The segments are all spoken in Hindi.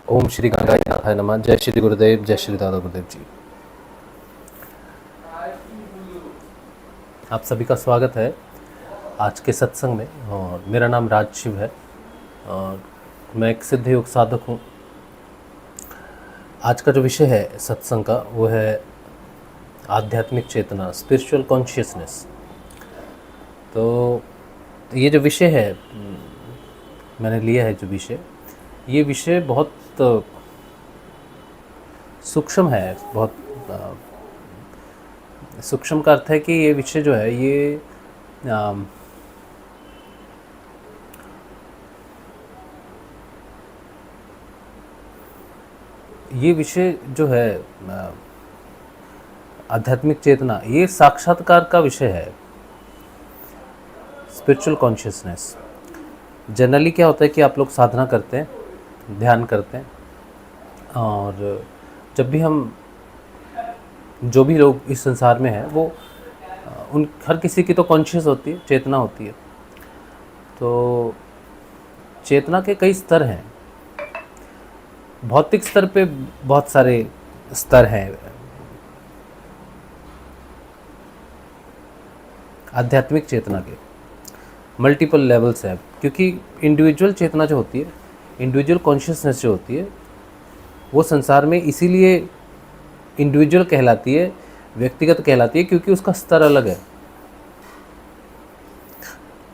ओम श्री गंगानाथाय नमः। जय श्री गुरुदेव, जय श्री दादा गुरुदेव जी। आप सभी का स्वागत है आज के सत्संग में। और मेरा नाम राज शिव है और मैं एक सिद्ध योग साधक हूँ। आज का जो विषय है सत्संग का वो है आध्यात्मिक चेतना, स्पिरिचुअल कॉन्शियसनेस। तो ये जो विषय है मैंने लिया है, जो विषय, ये विषय बहुत सूक्ष्म है। बहुत सूक्ष्म का अर्थ है कि ये विषय जो है ये विषय जो है आध्यात्मिक चेतना, ये साक्षात्कार का विषय है। Spiritual consciousness. जनरली क्या होता है कि आप लोग साधना करते हैं, ध्यान करते हैं, और जब भी हम, जो भी लोग इस संसार में हैं, वो उन हर किसी की तो कॉन्शियस होती है, चेतना होती है। तो चेतना के कई स्तर हैं। भौतिक स्तर पे बहुत सारे स्तर हैं, आध्यात्मिक चेतना के मल्टीपल लेवल्स हैं। क्योंकि इंडिविजुअल चेतना जो होती है, इंडिविजुअल कॉन्शियसनेस जो होती है, वो संसार में इसीलिए इंडिविजुअल कहलाती है, व्यक्तिगत कहलाती है, क्योंकि उसका स्तर अलग है।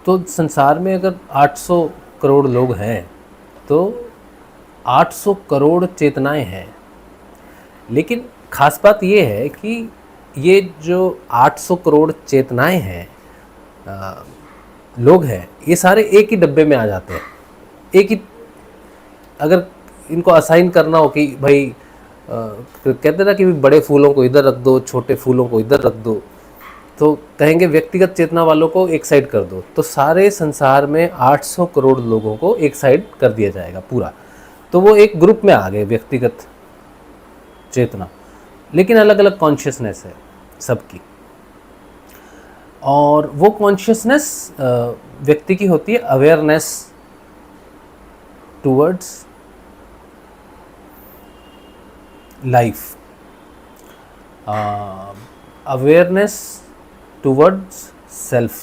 तो संसार में अगर 800 करोड़ लोग हैं तो 800 करोड़ चेतनाएं हैं। लेकिन खास बात ये है कि ये जो 800 करोड़ चेतनाएं हैं, लोग हैं, ये सारे एक ही डब्बे में आ जाते हैं। एक ही, अगर इनको असाइन करना हो कि भाई कहते ना कि बड़े फूलों को इधर रख दो, छोटे फूलों को इधर रख दो, तो कहेंगे व्यक्तिगत चेतना वालों को एक साइड कर दो, तो सारे संसार में 800 करोड़ लोगों को एक साइड कर दिया जाएगा पूरा। तो वो एक ग्रुप में आ गए, व्यक्तिगत चेतना। लेकिन अलग अलग कॉन्शियसनेस है सबकी, और वो कॉन्शियसनेस व्यक्ति की होती है awareness towards life, awareness towards self.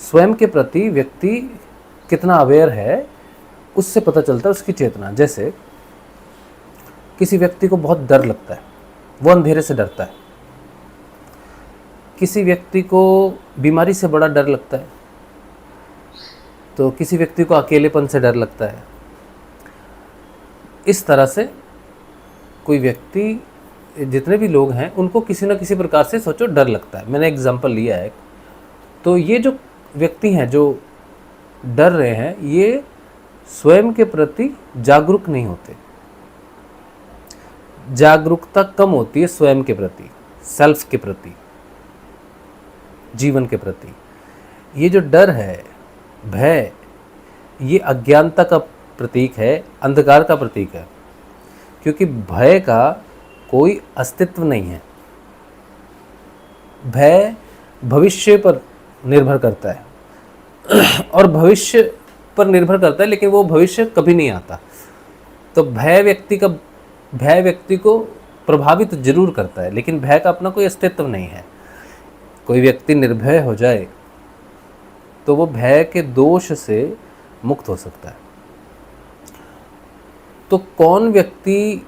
स्वयं के प्रति व्यक्ति कितना अवेयर है, उससे पता चलता है उसकी चेतना। जैसे किसी व्यक्ति को बहुत डर लगता है, वो अंधेरे से डरता है। किसी व्यक्ति को बीमारी से बड़ा डर लगता है, तो किसी व्यक्ति को अकेलेपन से डर लगता है। इस तरह से कोई व्यक्ति, जितने भी लोग हैं, उनको किसी न किसी प्रकार से सोचो डर लगता है। मैंने एग्जांपल लिया है। तो ये जो व्यक्ति हैं जो डर रहे हैं, ये स्वयं के प्रति जागरूक नहीं होते। जागरूकता कम होती है स्वयं के प्रति, सेल्फ के प्रति, जीवन के प्रति। ये जो डर है, भय, ये अज्ञानता का प्रतीक है, अंधकार का प्रतीक है। क्योंकि भय का कोई अस्तित्व नहीं है। भय भविष्य पर निर्भर करता है और भविष्य पर निर्भर करता है, लेकिन वो भविष्य कभी नहीं आता। तो भय व्यक्ति को प्रभावित जरूर करता है, लेकिन भय का अपना कोई अस्तित्व नहीं है। कोई व्यक्ति निर्भय हो जाए तो वो भय के दोष से मुक्त हो सकता है। तो कौन व्यक्ति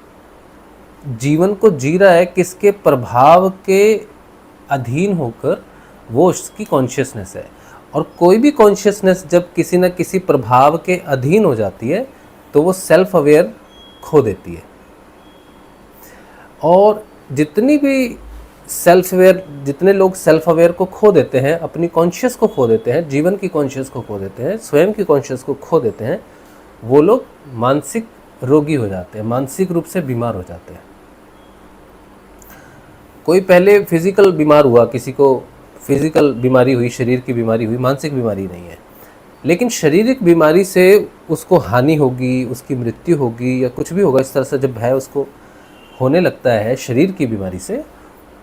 जीवन को जी रहा है, किसके प्रभाव के अधीन होकर, वो उसकी कॉन्शियसनेस है। और कोई भी कॉन्शियसनेस जब किसी न किसी प्रभाव के अधीन हो जाती है तो वो सेल्फ अवेयर खो देती है। और जितने लोग सेल्फ अवेयर को खो देते हैं, अपनी कॉन्शियस को खो देते हैं, जीवन की कॉन्शियस को खो देते हैं, स्वयं की कॉन्शियस को खो देते हैं, वो लोग मानसिक रोगी हो जाते हैं, मानसिक रूप से बीमार हो जाते हैं। कोई पहले फिजिकल बीमार हुआ, किसी को फिजिकल बीमारी हुई, शरीर की बीमारी हुई, मानसिक बीमारी नहीं है। लेकिन शारीरिक बीमारी से उसको हानि होगी, उसकी मृत्यु होगी या कुछ भी होगा, इस तरह से जब भय उसको होने लगता है शरीर की बीमारी से,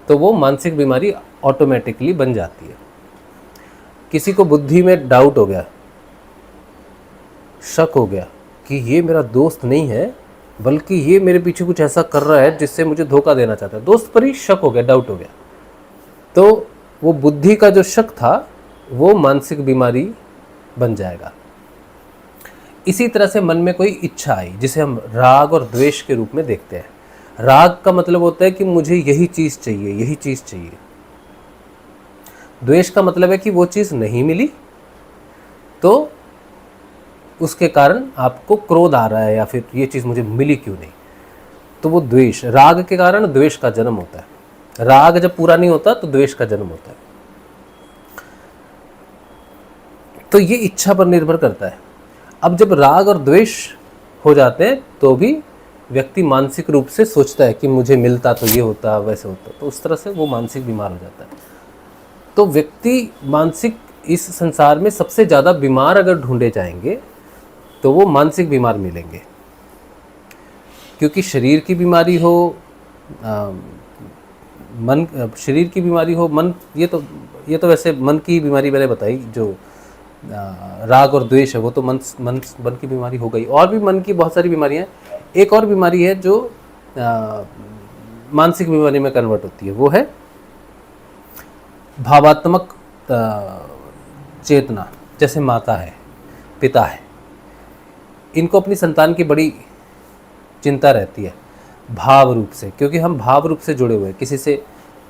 तो वो मानसिक बीमारी ऑटोमेटिकली बन जाती है। किसी को बुद्धि में डाउट हो गया, शक हो गया कि ये मेरा दोस्त नहीं है, बल्कि ये मेरे पीछे कुछ ऐसा कर रहा है जिससे मुझे धोखा देना चाहता है। दोस्त पर ही शक हो गया, डाउट हो गया। तो वो बुद्धि का जो शक था वो मानसिक बीमारी बन जाएगा। इसी तरह से मन में कोई इच्छा आई, जिसे हम राग और द्वेष के रूप में देखते हैं। राग का मतलब होता है कि मुझे यही चीज़ चाहिए, यही चीज़ चाहिए। द्वेष का मतलब है कि वो चीज़ नहीं मिली तो उसके कारण आपको क्रोध आ रहा है, या फिर ये चीज़ मुझे मिली क्यों नहीं, तो वो द्वेष। राग के कारण द्वेष का जन्म होता है। राग जब पूरा नहीं होता तो द्वेष का जन्म होता है। तो ये इच्छा पर निर्भर करता है। अब जब राग और द्वेष हो जाते हैं तो भी व्यक्ति मानसिक रूप से सोचता है कि मुझे मिलता तो ये होता, वैसे होता, तो उस तरह से वो मानसिक बीमार हो जाता है। तो व्यक्ति मानसिक, इस संसार में सबसे ज़्यादा बीमार अगर ढूंढे जाएंगे तो वो मानसिक बीमार मिलेंगे। क्योंकि शरीर की बीमारी हो, शरीर की बीमारी हो, मन, ये तो वैसे मन की बीमारी मैंने बताई, जो राग और द्वेष है वो तो मन की बीमारी हो गई। और भी मन की बहुत सारी बीमारियां हैं। एक और बीमारी है जो मानसिक बीमारी में कन्वर्ट होती है, वो है भावात्मक चेतना। जैसे माता है, पिता है, इनको अपनी संतान की बड़ी चिंता रहती है भाव रूप से, क्योंकि हम भाव रूप से जुड़े हुए हैं। किसी से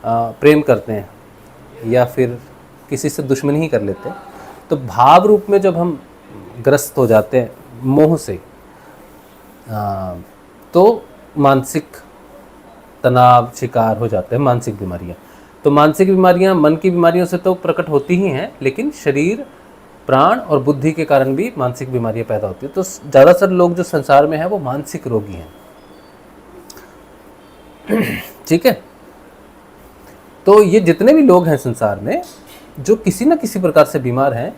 प्रेम करते हैं या फिर किसी से दुश्मनी ही कर लेते हैं, तो भाव रूप में जब हम ग्रस्त हो जाते हैं मोह से, तो मानसिक तनाव शिकार हो जाते हैं, मानसिक बीमारियां। तो मानसिक बीमारियां मन की बीमारियों से तो प्रकट होती ही हैं, लेकिन शरीर, प्राण और बुद्धि के कारण भी मानसिक बीमारियां पैदा होती है। तो ज़्यादातर लोग जो संसार में हैं वो मानसिक रोगी हैं। ठीक है। तो ये जितने भी लोग हैं संसार में जो किसी न किसी प्रकार से बीमार हैं,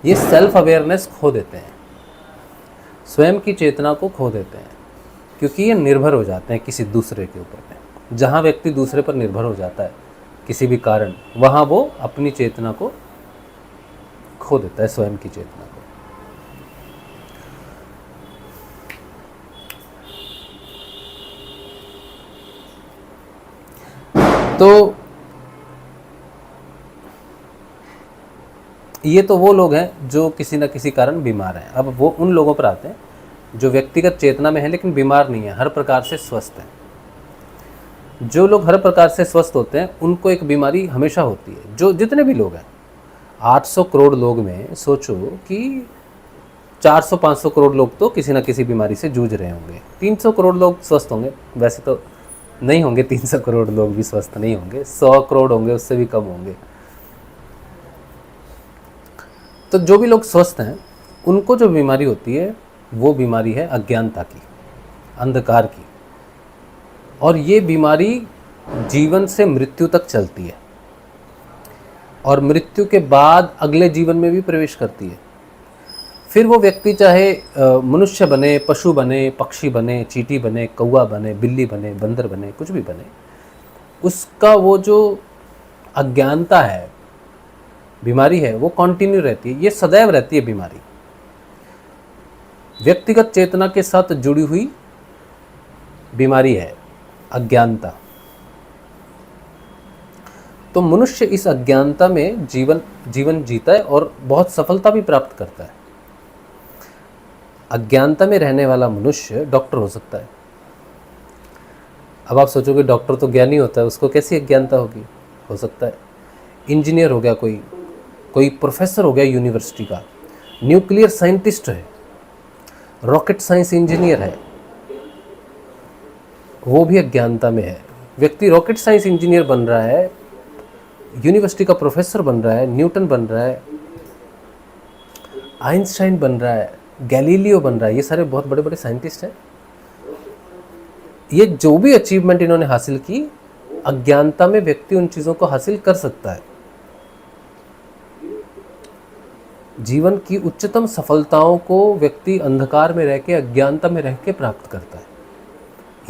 ये सेल्फ अवेयरनेस खो देते हैं, स्वयं की चेतना को खो देते हैं, क्योंकि ये निर्भर हो जाते हैं किसी दूसरे के ऊपर में। जहाँ व्यक्ति दूसरे पर निर्भर हो जाता है किसी भी कारण, वहाँ वो अपनी चेतना को खो देता है, स्वयं की चेतना को। तो ये तो वो लोग हैं जो किसी न किसी कारण बीमार हैं। अब वो उन लोगों पर आते हैं जो व्यक्तिगत चेतना में है लेकिन बीमार नहीं है, हर प्रकार से स्वस्थ हैं। जो लोग हर प्रकार से स्वस्थ होते हैं उनको एक बीमारी हमेशा होती है। जो जितने भी लोग हैं, 800 करोड़ लोग में सोचो कि 400-500 करोड़ लोग तो किसी न किसी बीमारी से जूझ रहे होंगे। 300 करोड़ लोग स्वस्थ होंगे, वैसे तो नहीं होंगे, 300 करोड़ लोग भी स्वस्थ नहीं होंगे, 100 करोड़ होंगे, उससे भी कम होंगे। तो जो भी लोग स्वस्थ हैं उनको जो बीमारी होती है वो बीमारी है अज्ञानता की, अंधकार की। और ये बीमारी जीवन से मृत्यु तक चलती है और मृत्यु के बाद अगले जीवन में भी प्रवेश करती है। फिर वो व्यक्ति चाहे मनुष्य बने, पशु बने, पक्षी बने, चींटी बने, कौवा बने, बिल्ली बने, बंदर बने, कुछ भी बने, उसका वो जो अज्ञानता है, बीमारी है, वो कंटिन्यू रहती है। ये सदैव रहती है बीमारी, व्यक्तिगत चेतना के साथ जुड़ी हुई बीमारी है अज्ञानता। तो मनुष्य इस अज्ञानता में जीवन जीता है और बहुत सफलता भी प्राप्त करता है। अज्ञानता में रहने वाला मनुष्य डॉक्टर हो सकता है। अब आप सोचोगे डॉक्टर तो ज्ञानी होता है, उसको कैसी अज्ञानता होगी? हो सकता है इंजीनियर हो गया, कोई प्रोफेसर हो गया यूनिवर्सिटी का, न्यूक्लियर साइंटिस्ट है, रॉकेट साइंस इंजीनियर है, वो भी अज्ञानता में है। व्यक्ति रॉकेट साइंस इंजीनियर बन रहा है, यूनिवर्सिटी का प्रोफेसर बन रहा है, न्यूटन बन रहा है, आइंस्टाइन बन रहा है, गैलीलियो बन रहा है, ये सारे बहुत बड़े बड़े साइंटिस्ट हैं। ये जो भी अचीवमेंट इन्होंने हासिल की, अज्ञानता में व्यक्ति उन चीज़ों को हासिल कर सकता है। जीवन की उच्चतम सफलताओं को व्यक्ति अंधकार में रह के, अज्ञानता में रह के प्राप्त करता है।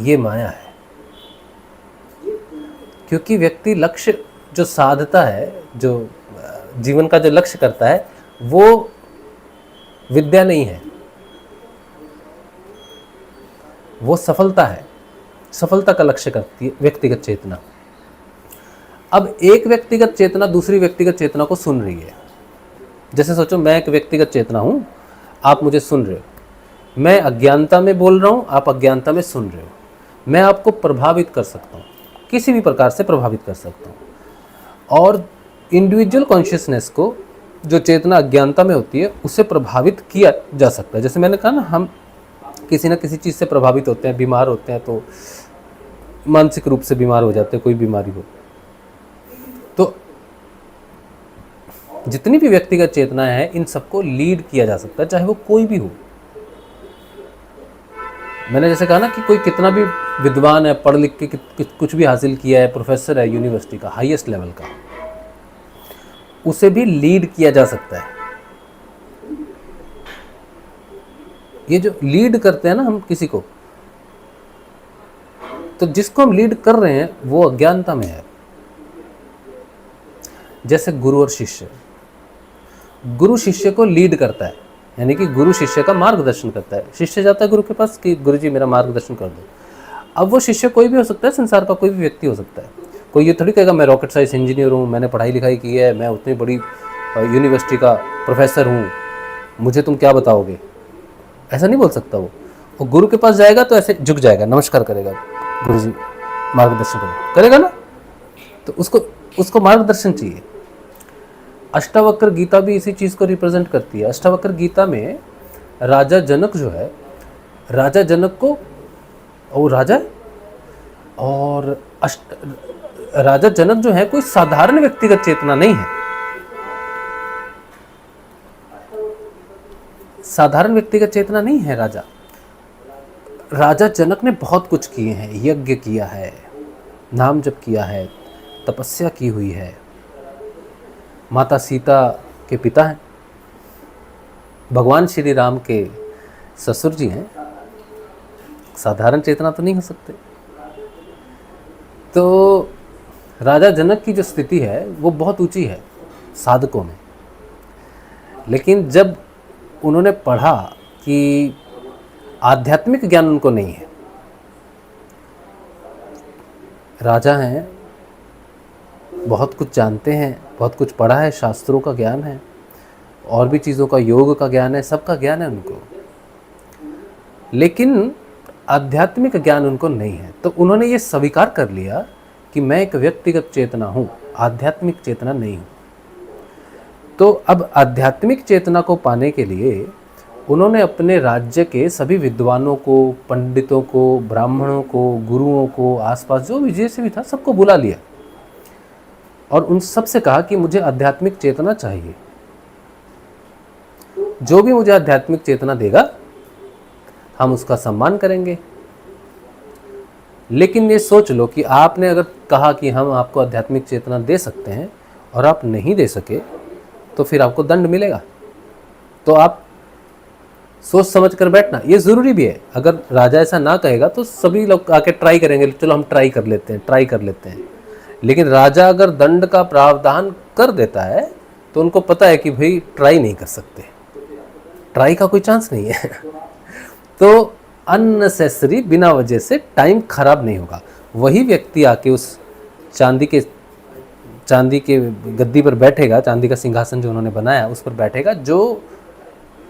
ये माया है, क्योंकि व्यक्ति लक्ष्य जो साधता है, जो जीवन का जो लक्ष्य करता है, वो विद्या नहीं है, वो सफलता है, सफलता का लक्ष्य करती है व्यक्तिगत चेतना। अब एक व्यक्तिगत चेतना दूसरी व्यक्तिगत चेतना को सुन रही है। जैसे सोचो मैं एक व्यक्तिगत चेतना हूँ, आप मुझे सुन रहे हो, मैं अज्ञानता में बोल रहा हूँ, आप अज्ञानता में सुन रहे हो। मैं आपको प्रभावित कर सकता हूँ, किसी भी प्रकार से प्रभावित कर सकता हूँ। और इंडिविजुअल कॉन्शियसनेस को, जो चेतना अज्ञानता में होती है, उसे प्रभावित किया जा सकता है। जैसे मैंने कहा ना, हम किसी न किसी चीज़ से प्रभावित होते हैं, बीमार होते हैं तो मानसिक रूप से बीमार हो जाते हैं, कोई बीमारी हो। तो जितनी भी व्यक्तिगत चेतनाएं हैं, इन सबको लीड किया जा सकता है, चाहे वो कोई भी हो। मैंने जैसे कहा ना कि कोई कितना भी विद्वान है, पढ़ लिख के कुछ भी हासिल किया है, प्रोफेसर है यूनिवर्सिटी का, हाईएस्ट लेवल का, उसे भी लीड किया जा सकता है। ये जो लीड करते हैं ना हम किसी को, तो जिसको हम लीड कर रहे हैं वो अज्ञानता में है। जैसे गुरु और शिष्य, गुरु शिष्य को लीड करता है, यानी कि गुरु शिष्य का मार्गदर्शन करता है। शिष्य जाता है गुरु के पास कि गुरु जी मेरा मार्गदर्शन कर दो। अब वो शिष्य कोई भी हो सकता है, संसार का कोई भी व्यक्ति हो सकता है। कोई ये थोड़ी कहेगा मैं रॉकेट साइंस इंजीनियर हूँ, मैंने पढ़ाई लिखाई की है, मैं उतनी बड़ी यूनिवर्सिटी का प्रोफेसर हूँ, मुझे तुम क्या बताओगे, ऐसा नहीं बोल सकता वो गुरु के पास जाएगा तो ऐसे झुक जाएगा, नमस्कार करेगा, गुरु जी मार्गदर्शन करेगा ना, तो उसको मार्गदर्शन चाहिए। अष्टावक्र गीता भी इसी चीज़ को रिप्रेजेंट करती है। अष्टावक्र गीता में राजा जनक जो है, राजा जनक को, वो राजा है, और राजा जनक जो है कोई साधारण व्यक्तिगत चेतना नहीं है। साधारण व्यक्तिगत चेतना नहीं है राजा जनक ने बहुत कुछ किए हैं, यज्ञ किया है, नाम जप किया है, तपस्या की हुई है, माता सीता के पिता हैं, भगवान श्री राम के ससुर जी हैं। साधारण चेतना तो नहीं हो सकते। तो राजा जनक की जो स्थिति है वो बहुत ऊंची है साधकों में। लेकिन जब उन्होंने पढ़ा कि आध्यात्मिक ज्ञान उनको नहीं है, राजा हैं, बहुत कुछ जानते हैं, बहुत कुछ पढ़ा है, शास्त्रों का ज्ञान है, और भी चीज़ों का, योग का ज्ञान है, सबका ज्ञान है उनको, लेकिन आध्यात्मिक ज्ञान उनको नहीं है। तो उन्होंने ये स्वीकार कर लिया कि मैं एक व्यक्तिगत चेतना हूँ, आध्यात्मिक चेतना नहीं हूँ। तो अब आध्यात्मिक चेतना को पाने के लिए उन्होंने अपने राज्य के सभी विद्वानों को, पंडितों को, ब्राह्मणों को, गुरुओं को, आसपास जो भी जैसे भी था सबको बुला लिया और उन सब से कहा कि मुझे आध्यात्मिक चेतना चाहिए। जो भी मुझे आध्यात्मिक चेतना देगा हम उसका सम्मान करेंगे। लेकिन ये सोच लो कि आपने अगर कहा कि हम आपको आध्यात्मिक चेतना दे सकते हैं और आप नहीं दे सके तो फिर आपको दंड मिलेगा। तो आप सोच समझ कर बैठना, ये ज़रूरी भी है। अगर राजा ऐसा ना कहेगा तो सभी लोग आके ट्राई करेंगे, चलो हम ट्राई कर लेते हैं। लेकिन राजा अगर दंड का प्रावधान कर देता है तो उनको पता है कि भाई ट्राई नहीं कर सकते, ट्राई का कोई चांस नहीं है। तो अननेसेसरी, बिना वजह से टाइम खराब नहीं होगा। वही व्यक्ति आके उस चांदी के गद्दी पर बैठेगा, चांदी का सिंहासन जो उन्होंने बनाया उस पर बैठेगा, जो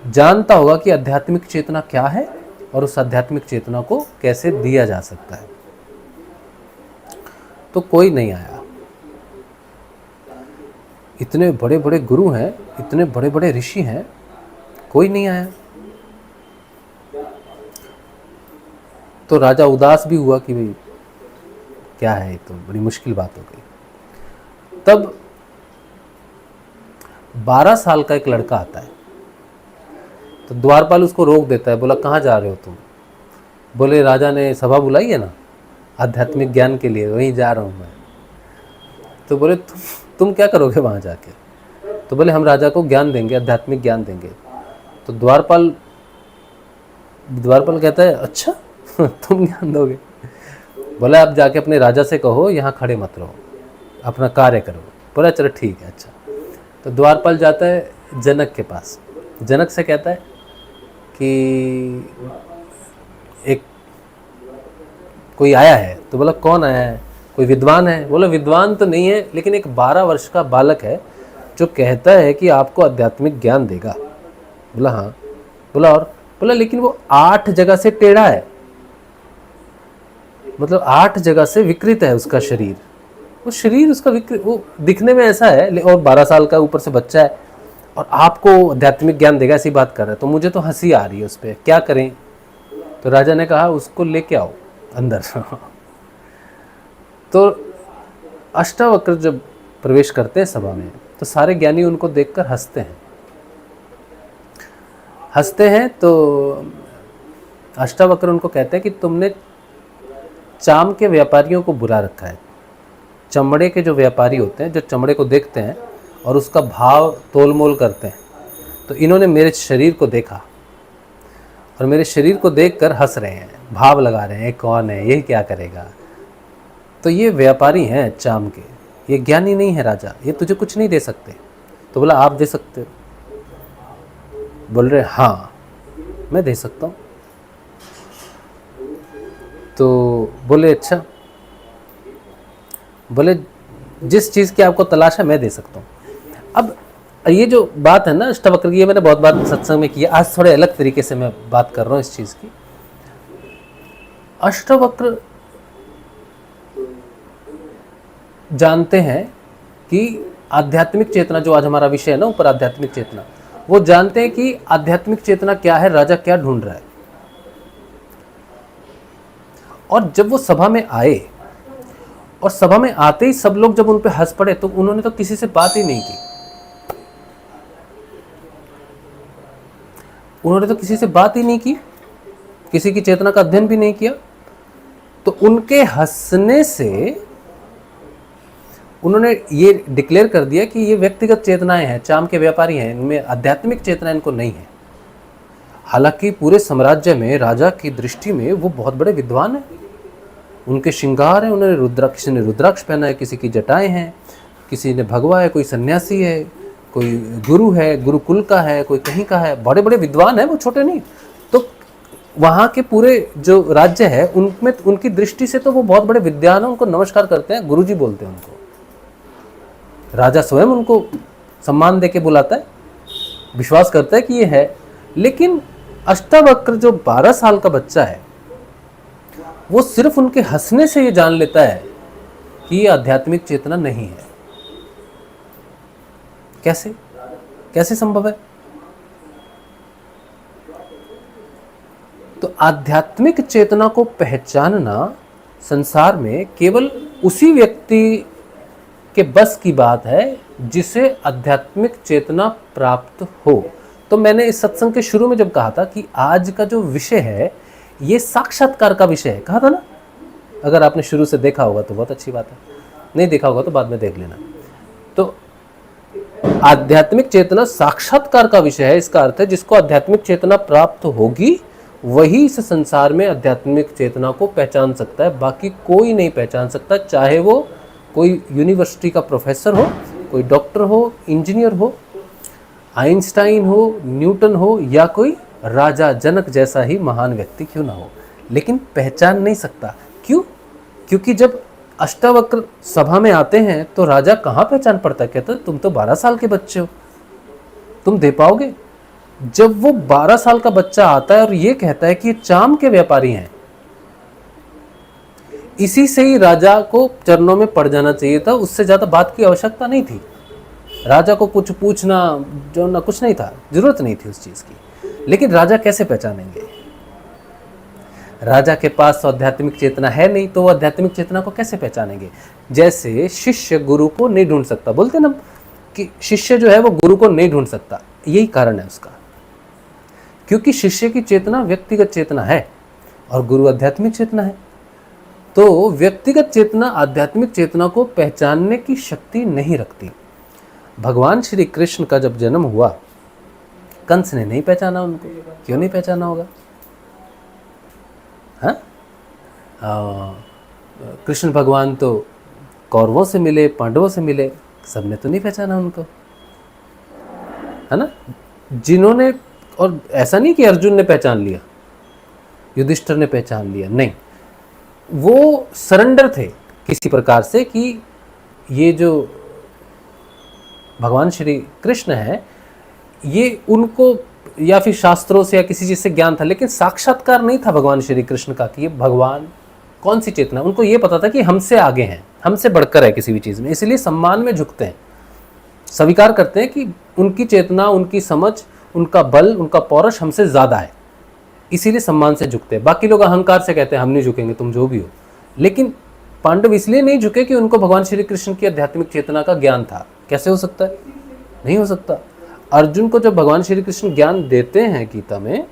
जानता होगा कि आध्यात्मिक चेतना क्या है और उस आध्यात्मिक चेतना को कैसे दिया जा सकता है। तो कोई नहीं आया। इतने बड़े बड़े गुरु हैं, इतने बड़े बड़े ऋषि हैं, कोई नहीं आया। तो राजा उदास भी हुआ कि भाई क्या है, तो बड़ी मुश्किल बात हो गई। तब 12 साल का एक लड़का आता है, तो द्वारपाल उसको रोक देता है, बोला कहाँ जा रहे हो तुम? बोले राजा ने सभा बुलाई है ना आध्यात्मिक ज्ञान के लिए, वहीं जा रहा हूँ मैं। तो बोले तुम क्या करोगे वहाँ जाके? तो बोले हम राजा को ज्ञान देंगे, आध्यात्मिक ज्ञान देंगे। तो द्वारपाल कहता है अच्छा तुम ज्ञान दोगे? बोला आप जाके अपने राजा से कहो यहाँ खड़े मत रहो, अपना कार्य करो। बोला चलो ठीक है। अच्छा, तो द्वारपाल जाता है जनक के पास, जनक से कहता है कि एक कोई आया है। तो बोला कौन आया है, कोई विद्वान है? बोला विद्वान तो नहीं है, लेकिन एक 12 वर्ष का बालक है जो कहता है कि आपको आध्यात्मिक ज्ञान देगा। बोला हाँ। बोला और? बोला लेकिन वो 8 जगह से टेढ़ा है, मतलब 8 जगह से विकृत है उसका शरीर। वो शरीर उसका विकृत, वो दिखने में ऐसा है, और 12 साल का ऊपर से बच्चा है, और आपको आध्यात्मिक ज्ञान देगा ऐसी बात कर रहा है। तो मुझे तो हंसी आ रही है उस पर, क्या करें? तो राजा ने कहा उसको लेके आओ अंदर। तो अष्टावक्र जब प्रवेश करते हैं सभा में, तो सारे ज्ञानी उनको देखकर हंसते हैं। तो अष्टावक्र उनको कहते हैं कि तुमने चाम के व्यापारियों को बुला रखा है। चमड़े के जो व्यापारी होते हैं, जो चमड़े को देखते हैं और उसका भाव तोल मोल करते हैं, तो इन्होंने मेरे शरीर को देखा और मेरे शरीर को देखकर हंस रहे हैं, भाव लगा रहे हैं, कौन है ये, क्या करेगा? तो ये व्यापारी हैं चाम के, ये ज्ञानी नहीं है राजा, ये तुझे कुछ नहीं दे सकते। तो बोला आप दे सकते हो? बोल रहे हाँ मैं दे सकता हूँ। तो बोले अच्छा, बोले जिस चीज़ की आपको तलाश है मैं दे सकता हूँ। अब ये जो बात है ना अष्टावक्र की, ये मैंने बहुत बार सत्संग में किया, आज थोड़े अलग तरीके से मैं बात कर रहा हूँ इस चीज़ की। अष्टावक्र जानते हैं कि आध्यात्मिक चेतना, जो आज हमारा विषय है ना ऊपर आध्यात्मिक चेतना, वो जानते हैं कि आध्यात्मिक चेतना क्या है, राजा क्या ढूंढ रहा है। और जब वो सभा में आए, और सभा में आते ही सब लोग जब उन पे हंस पड़े, तो उन्होंने तो किसी से बात ही नहीं की। उन्होंने तो किसी से बात ही नहीं की, किसी की चेतना का अध्ययन भी नहीं किया। तो उनके हंसने से उन्होंने ये डिक्लेयर कर दिया कि ये व्यक्तिगत चेतनाएं हैं, चाम के व्यापारी हैं, इनमें आध्यात्मिक चेतना इनको नहीं है। हालांकि पूरे साम्राज्य में राजा की दृष्टि में वो बहुत बड़े विद्वान हैं, उनके श्रृंगार हैं, उन्होंने किसी ने रुद्राक्ष पहना है, किसी की जटाएं हैं, किसी ने भगवा है, कोई सन्यासी है, कोई गुरु है, गुरुकुल का है, कोई कहीं का है, बड़े बड़े विद्वान हैं, वो छोटे नहीं। तो वहाँ के पूरे जो राज्य है उनमें, उनकी दृष्टि से तो वो बहुत बड़े विद्वान हैं, उनको नमस्कार करते हैं, गुरुजी बोलते हैं उनको। राजा स्वयं उनको सम्मान देके बुलाता है, विश्वास करता है कि ये है। लेकिन अष्टावक्र जो 12 साल का बच्चा है, वो सिर्फ उनके हंसने से ये जान लेता है कि ये आध्यात्मिक चेतना नहीं है। कैसे कैसे संभव है? तो आध्यात्मिक चेतना को पहचानना संसार में केवल उसी व्यक्ति के बस की बात है जिसे आध्यात्मिक चेतना प्राप्त हो। तो मैंने इस सत्संग के शुरू में जब कहा था कि आज का जो विषय है ये साक्षात्कार का विषय है, कहा था ना? अगर आपने शुरू से देखा होगा तो बहुत अच्छी बात है, नहीं देखा होगा तो बाद में देख लेना। तो आध्यात्मिक चेतना साक्षात्कार का विषय है। इसका अर्थ है जिसको आध्यात्मिक चेतना प्राप्त होगी वही इस संसार में आध्यात्मिक चेतना को पहचान सकता है, बाकी कोई नहीं पहचान सकता। चाहे वो कोई यूनिवर्सिटी का प्रोफेसर हो, कोई डॉक्टर हो, इंजीनियर हो, आइंस्टाइन हो, न्यूटन हो, या कोई राजा जनक जैसा ही महान व्यक्ति क्यों ना हो, लेकिन पहचान नहीं सकता। क्यों? क्योंकि जब अष्टावक्र सभा में आते हैं तो राजा कहाँ पहचान पड़ता है? कहता है तुम तो 12 साल के बच्चे हो, तुम दे पाओगे? जब वो 12 साल का बच्चा आता है और ये कहता है कि ये चाम के व्यापारी हैं, इसी से ही राजा को चरणों में पड़ जाना चाहिए था, उससे ज्यादा बात की आवश्यकता नहीं थी। राजा को कुछ पूछना जो ना कुछ नहीं था, जरूरत नहीं थी उस चीज की। लेकिन राजा कैसे पहचानेंगे? राजा के पास तो आध्यात्मिक चेतना है नहीं, तो वो आध्यात्मिक चेतना को कैसे पहचानेंगे? जैसे शिष्य गुरु को नहीं ढूंढ सकता, बोलते ना कि शिष्य जो है वो गुरु को नहीं ढूंढ सकता, यही कारण है उसका, क्योंकि शिष्य की चेतना व्यक्तिगत चेतना है और गुरु आध्यात्मिक चेतना है। तो व्यक्तिगत चेतना आध्यात्मिक चेतना को पहचानने की शक्ति नहीं रखती। भगवान श्री कृष्ण का जब जन्म हुआ, कंस ने नहीं पहचाना उनको। क्यों नहीं पहचाना होगा? हाँ, कृष्ण भगवान तो कौरवों से मिले, पांडवों से मिले, सबने तो नहीं पहचाना उनको, है ना? जिन्होंने, और ऐसा नहीं कि अर्जुन ने पहचान लिया, युधिष्ठिर ने पहचान लिया, नहीं, वो सरेंडर थे किसी प्रकार से कि ये जो भगवान श्री कृष्ण है, ये उनको या फिर शास्त्रों से या किसी चीज़ से ज्ञान था, लेकिन साक्षात्कार नहीं था भगवान श्री कृष्ण का कि ये भगवान कौन सी चेतना। उनको ये पता था कि हमसे आगे हैं, हमसे बढ़कर है किसी भी चीज़ में, इसलिए सम्मान में झुकते हैं, स्वीकार करते हैं कि उनकी चेतना, उनकी समझ, उनका बल, उनका पौरुष हमसे ज़्यादा है, इसीलिए सम्मान से झुकते हैं। बाकी लोग अहंकार से कहते हैं हम नहीं झुकेंगे, तुम जो भी हो। लेकिन पांडव इसलिए नहीं झुके कि उनको भगवान श्री कृष्ण की आध्यात्मिक चेतना का ज्ञान था। कैसे हो सकता है? नहीं हो सकता। अर्जुन को जब भगवान श्री कृष्ण ज्ञान देते हैं गीता में,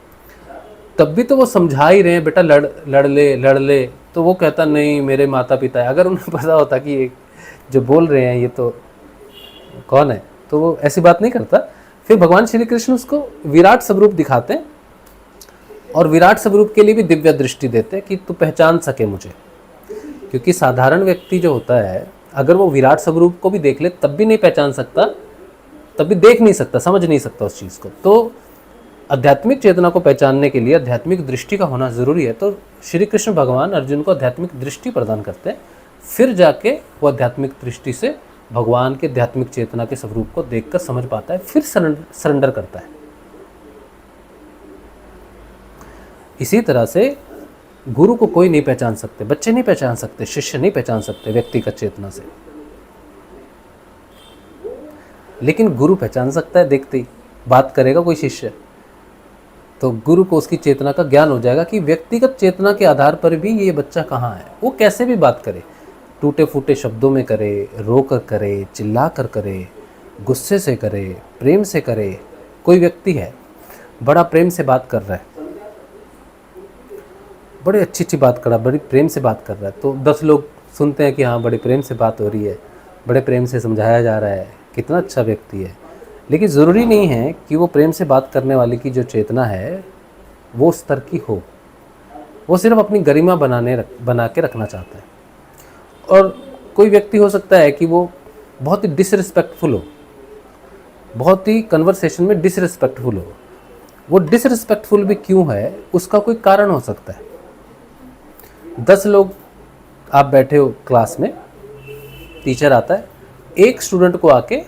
तब भी तो वो समझा ही रहे हैं, बेटा लड़ ले, तो वो कहता नहीं मेरे माता पिता है। अगर उन्हें पता होता कि ये जो बोल रहे हैं ये तो कौन है, तो वो ऐसी बात नहीं करता। फिर भगवान श्री कृष्ण उसको विराट स्वरूप दिखाते हैं, और विराट स्वरूप के लिए भी दिव्य दृष्टि देते हैं कि तू पहचान सके मुझे। क्योंकि साधारण व्यक्ति जो होता है, अगर वो विराट स्वरूप को भी देख ले तब भी नहीं पहचान सकता, तब भी देख नहीं सकता, समझ नहीं सकता उस चीज़ को। तो आध्यात्मिक चेतना को पहचानने के लिए आध्यात्मिक दृष्टि का होना ज़रूरी है। तो श्री कृष्ण भगवान अर्जुन को आध्यात्मिक दृष्टि प्रदान करते हैं, फिर जाके वो आध्यात्मिक दृष्टि से भगवान के आध्यात्मिक चेतना के स्वरूप को देखकर समझ पाता है, फिर सरेंडर करता है। इसी तरह से गुरु को कोई नहीं पहचान सकते, बच्चे नहीं पहचान सकते, शिष्य नहीं पहचान सकते व्यक्तिगत चेतना से, लेकिन गुरु पहचान सकता है। देखते ही बात करेगा कोई शिष्य तो गुरु को उसकी चेतना का ज्ञान हो जाएगा कि व्यक्तिगत चेतना के आधार पर भी ये बच्चा कहाँ है। वो कैसे भी बात करे, टूटे फूटे शब्दों में करे, रो कर करे, चिल्ला कर करे, गुस्से से करे, प्रेम से करे। कोई व्यक्ति है बड़ा प्रेम से बात कर रहा है, बड़ी अच्छी अच्छी बात कर रहा है, बड़ी प्रेम से बात कर रहा है, तो 10 लोग सुनते हैं कि हाँ बड़े प्रेम से बात हो रही है, बड़े प्रेम से समझाया जा रहा है, कितना अच्छा व्यक्ति है। लेकिन ज़रूरी नहीं है कि वो प्रेम से बात करने वाले की जो चेतना है वो स्तर की हो। वो सिर्फ अपनी गरिमा बना के रखना चाहता है। और कोई व्यक्ति हो सकता है कि वो बहुत ही डिसरिस्पेक्टफुल हो, बहुत ही कन्वर्सेशन में डिसरिस्पेक्टफुल हो। वो डिसरिस्पेक्टफुल भी क्यों है, उसका कोई कारण हो सकता है। 10 लोग आप बैठे हो क्लास में, टीचर आता है, एक स्टूडेंट को आके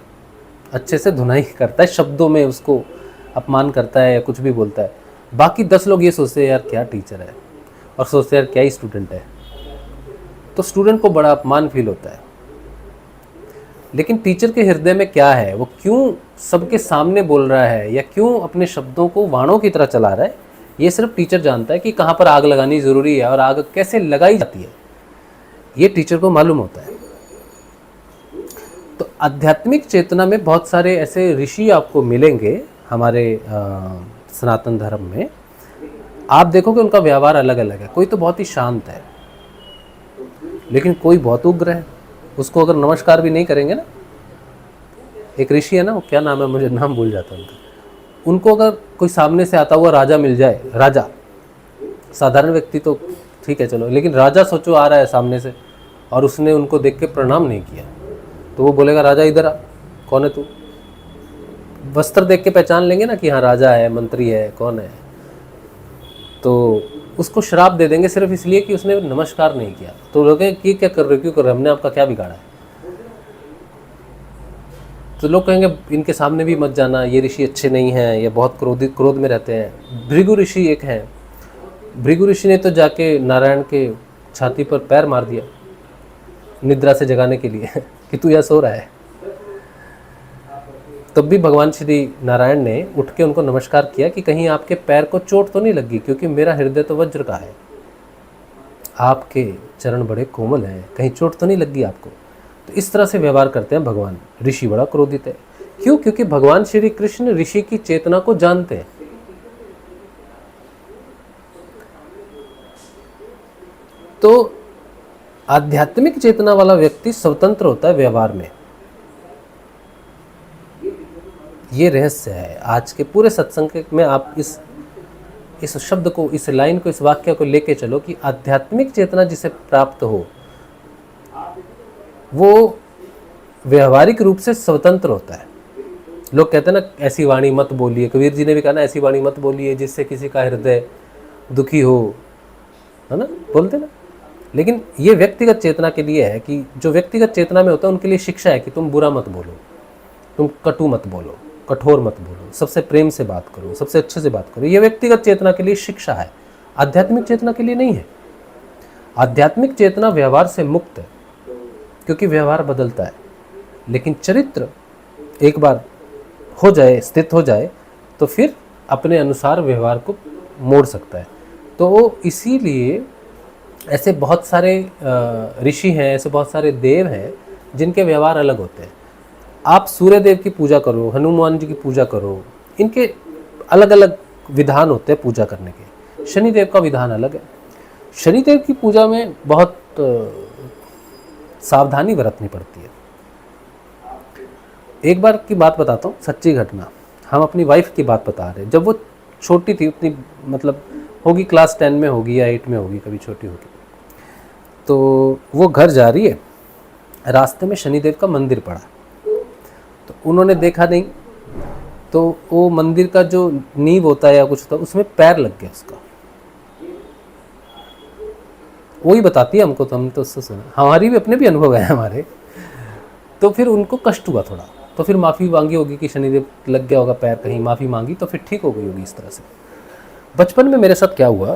अच्छे से धुनाई करता है, शब्दों में उसको अपमान करता है या कुछ भी बोलता है। बाकी 10 लोग ये सोचते हैं यार क्या टीचर है, और सोचते हैं यार क्या ही स्टूडेंट है। तो स्टूडेंट को बड़ा अपमान फील होता है। लेकिन टीचर के हृदय में क्या है, वो क्यों सबके सामने बोल रहा है या क्यों अपने शब्दों को वाणों की तरह चला रहा है, ये सिर्फ टीचर जानता है। कि कहाँ पर आग लगानी ज़रूरी है और आग कैसे लगाई जाती है, ये टीचर को मालूम होता है। तो आध्यात्मिक चेतना में बहुत सारे ऐसे ऋषि आपको मिलेंगे हमारे सनातन धर्म में। आप देखोगे उनका व्यवहार अलग अलग है। कोई तो बहुत ही शांत है, लेकिन कोई बहुत उग्र है। उसको अगर नमस्कार भी नहीं करेंगे ना, एक ऋषि है ना, वो क्या नाम है, मुझे नाम भूल जाता है उनका, उनको अगर कोई सामने से आता हुआ राजा मिल जाए, राजा, साधारण व्यक्ति तो ठीक है चलो, लेकिन राजा सोचो आ रहा है सामने से और उसने उनको देख के प्रणाम नहीं किया, तो वो बोलेगा राजा इधर आ, कौन है तू। वस्त्र देख के पहचान लेंगे ना कि हाँ राजा है, मंत्री है, कौन है, तो उसको श्राप दे देंगे सिर्फ इसलिए कि उसने नमस्कार नहीं किया। तो लोग ये क्या कर रहे हो, क्यों कर रहे हो, हमने आपका क्या बिगाड़ा है। तो लोग कहेंगे इनके सामने भी मत जाना, ये ऋषि अच्छे नहीं हैं, ये बहुत क्रोध में रहते हैं। भृगु ऋषि एक है, भृगु ऋषि ने तो जाके नारायण के छाती पर पैर मार दिया निद्रा से जगाने के लिए कि तू यहाँ सो रहा है। तब भी भगवान श्री नारायण ने उठ के उनको नमस्कार किया कि कहीं आपके पैर को चोट तो नहीं लगी, क्योंकि मेरा हृदय तो वज्र का है, आपके चरण बड़े कोमल हैं, कहीं चोट तो नहीं लगी आपको। तो इस तरह से व्यवहार करते हैं भगवान। ऋषि बड़ा क्रोधित है, क्यों? क्योंकि भगवान श्री कृष्ण ऋषि की चेतना को जानते हैं। तो आध्यात्मिक चेतना वाला व्यक्ति स्वतंत्र होता है व्यवहार में। ये रहस्य है आज के पूरे सत्संग में। आप इस शब्द को, इस लाइन को, इस वाक्य को लेके चलो कि आध्यात्मिक चेतना जिसे प्राप्त हो वो व्यवहारिक रूप से स्वतंत्र होता है। लोग कहते हैं ना ऐसी वाणी मत बोलिए, कबीर जी ने भी कहा ना ऐसी वाणी मत बोलिए जिससे किसी का हृदय दुखी हो, है ना, बोलते ना। लेकिन ये व्यक्तिगत चेतना के लिए है कि जो व्यक्तिगत चेतना में होता है उनके लिए शिक्षा है कि तुम बुरा मत बोलो, तुम कटु मत बोलो, कठोर मत बोलो, सबसे प्रेम से बात करो, सबसे अच्छे से बात करो। ये व्यक्तिगत चेतना के लिए शिक्षा है, आध्यात्मिक चेतना के लिए नहीं है। आध्यात्मिक चेतना व्यवहार से मुक्त है क्योंकि व्यवहार बदलता है, लेकिन चरित्र एक बार हो जाए, स्थित हो जाए, तो फिर अपने अनुसार व्यवहार को मोड़ सकता है। तो इसीलिए ऐसे बहुत सारे ऋषि हैं, ऐसे बहुत सारे देव हैं जिनके व्यवहार अलग होते हैं। आप सूर्य देव की पूजा करो, हनुमान जी की पूजा करो, इनके अलग अलग विधान होते हैं पूजा करने के। शनिदेव का विधान अलग है। शनिदेव की पूजा में बहुत सावधानी बरतनी पड़ती है। एक बार की बात बताता हूँ, सच्ची घटना। हम अपनी वाइफ की बात बता रहे, जब वो छोटी थी, उतनी मतलब होगी क्लास 10 में होगी या 8 में होगी, कभी छोटी होगी, तो वो घर जा रही है, रास्ते में शनिदेव का मंदिर पड़ा, तो उन्होंने देखा नहीं, तो वो मंदिर का जो नींव होता है या कुछ होता है उसमें पैर लग गया उसका। वही बताती है हमको, तो हम तो उससे सुना, हमारी भी अपने भी अनुभव है हमारे। तो फिर उनको कष्ट हुआ थोड़ा, तो फिर माफ़ी मांगी होगी कि शनिदेव लग गया होगा पैर कहीं, माफ़ी मांगी तो फिर ठीक हो गई होगी इस तरह से। बचपन में मेरे साथ क्या हुआ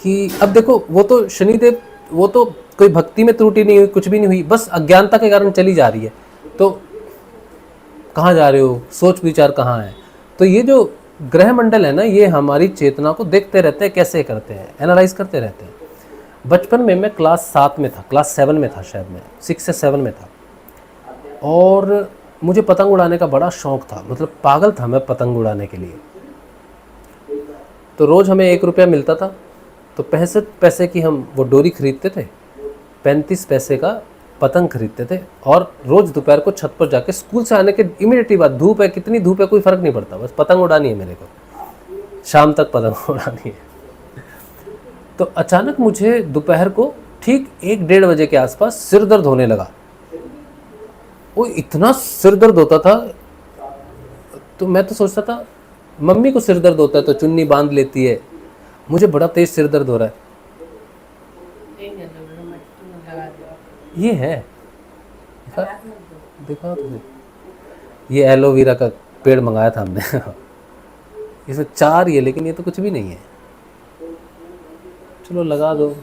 कि अब देखो, वो तो शनिदेव, वो तो कोई भक्ति में त्रुटि नहीं हुई, कुछ भी नहीं हुई, बस अज्ञानता के कारण चली जा रही है। तो कहाँ जा रहे हो, सोच विचार कहाँ है। तो ये जो ग्रह मंडल है ना, ये हमारी चेतना को देखते रहते हैं, कैसे करते हैं, एनालाइज करते रहते हैं। बचपन में मैं क्लास 7 में था, क्लास 7 में था शायद, मैं 6 से 7 में था, और मुझे पतंग उड़ाने का बड़ा शौक़ था, मतलब पागल था मैं पतंग उड़ाने के लिए। तो रोज़ हमें 1 रुपया मिलता था, तो 65 पैसे की हम वो डोरी खरीदते थे, 35 पैसे का पतंग खरीदते थे, और रोज़ दोपहर को छत पर जाके स्कूल से आने के इमीडिएटली बाद, धूप है कितनी धूप है कोई फ़र्क नहीं पड़ता, बस पतंग उड़ानी है मेरे को, शाम तक पतंग उड़ानी है। तो अचानक मुझे दोपहर को ठीक 1-1:30 बजे के आसपास सिर दर्द होने लगा। वो इतना सिर दर्द होता था, तो मैं तो सोचता था मम्मी को सिर दर्द होता है तो चुन्नी बांध लेती है, मुझे बड़ा तेज सिर दर्द हो रहा है। ये है, देखा तुझे, ये एलोवेरा का पेड़ मंगाया था हमने इसमें 4 ये, लेकिन ये तो कुछ भी नहीं है, चलो लगा दो।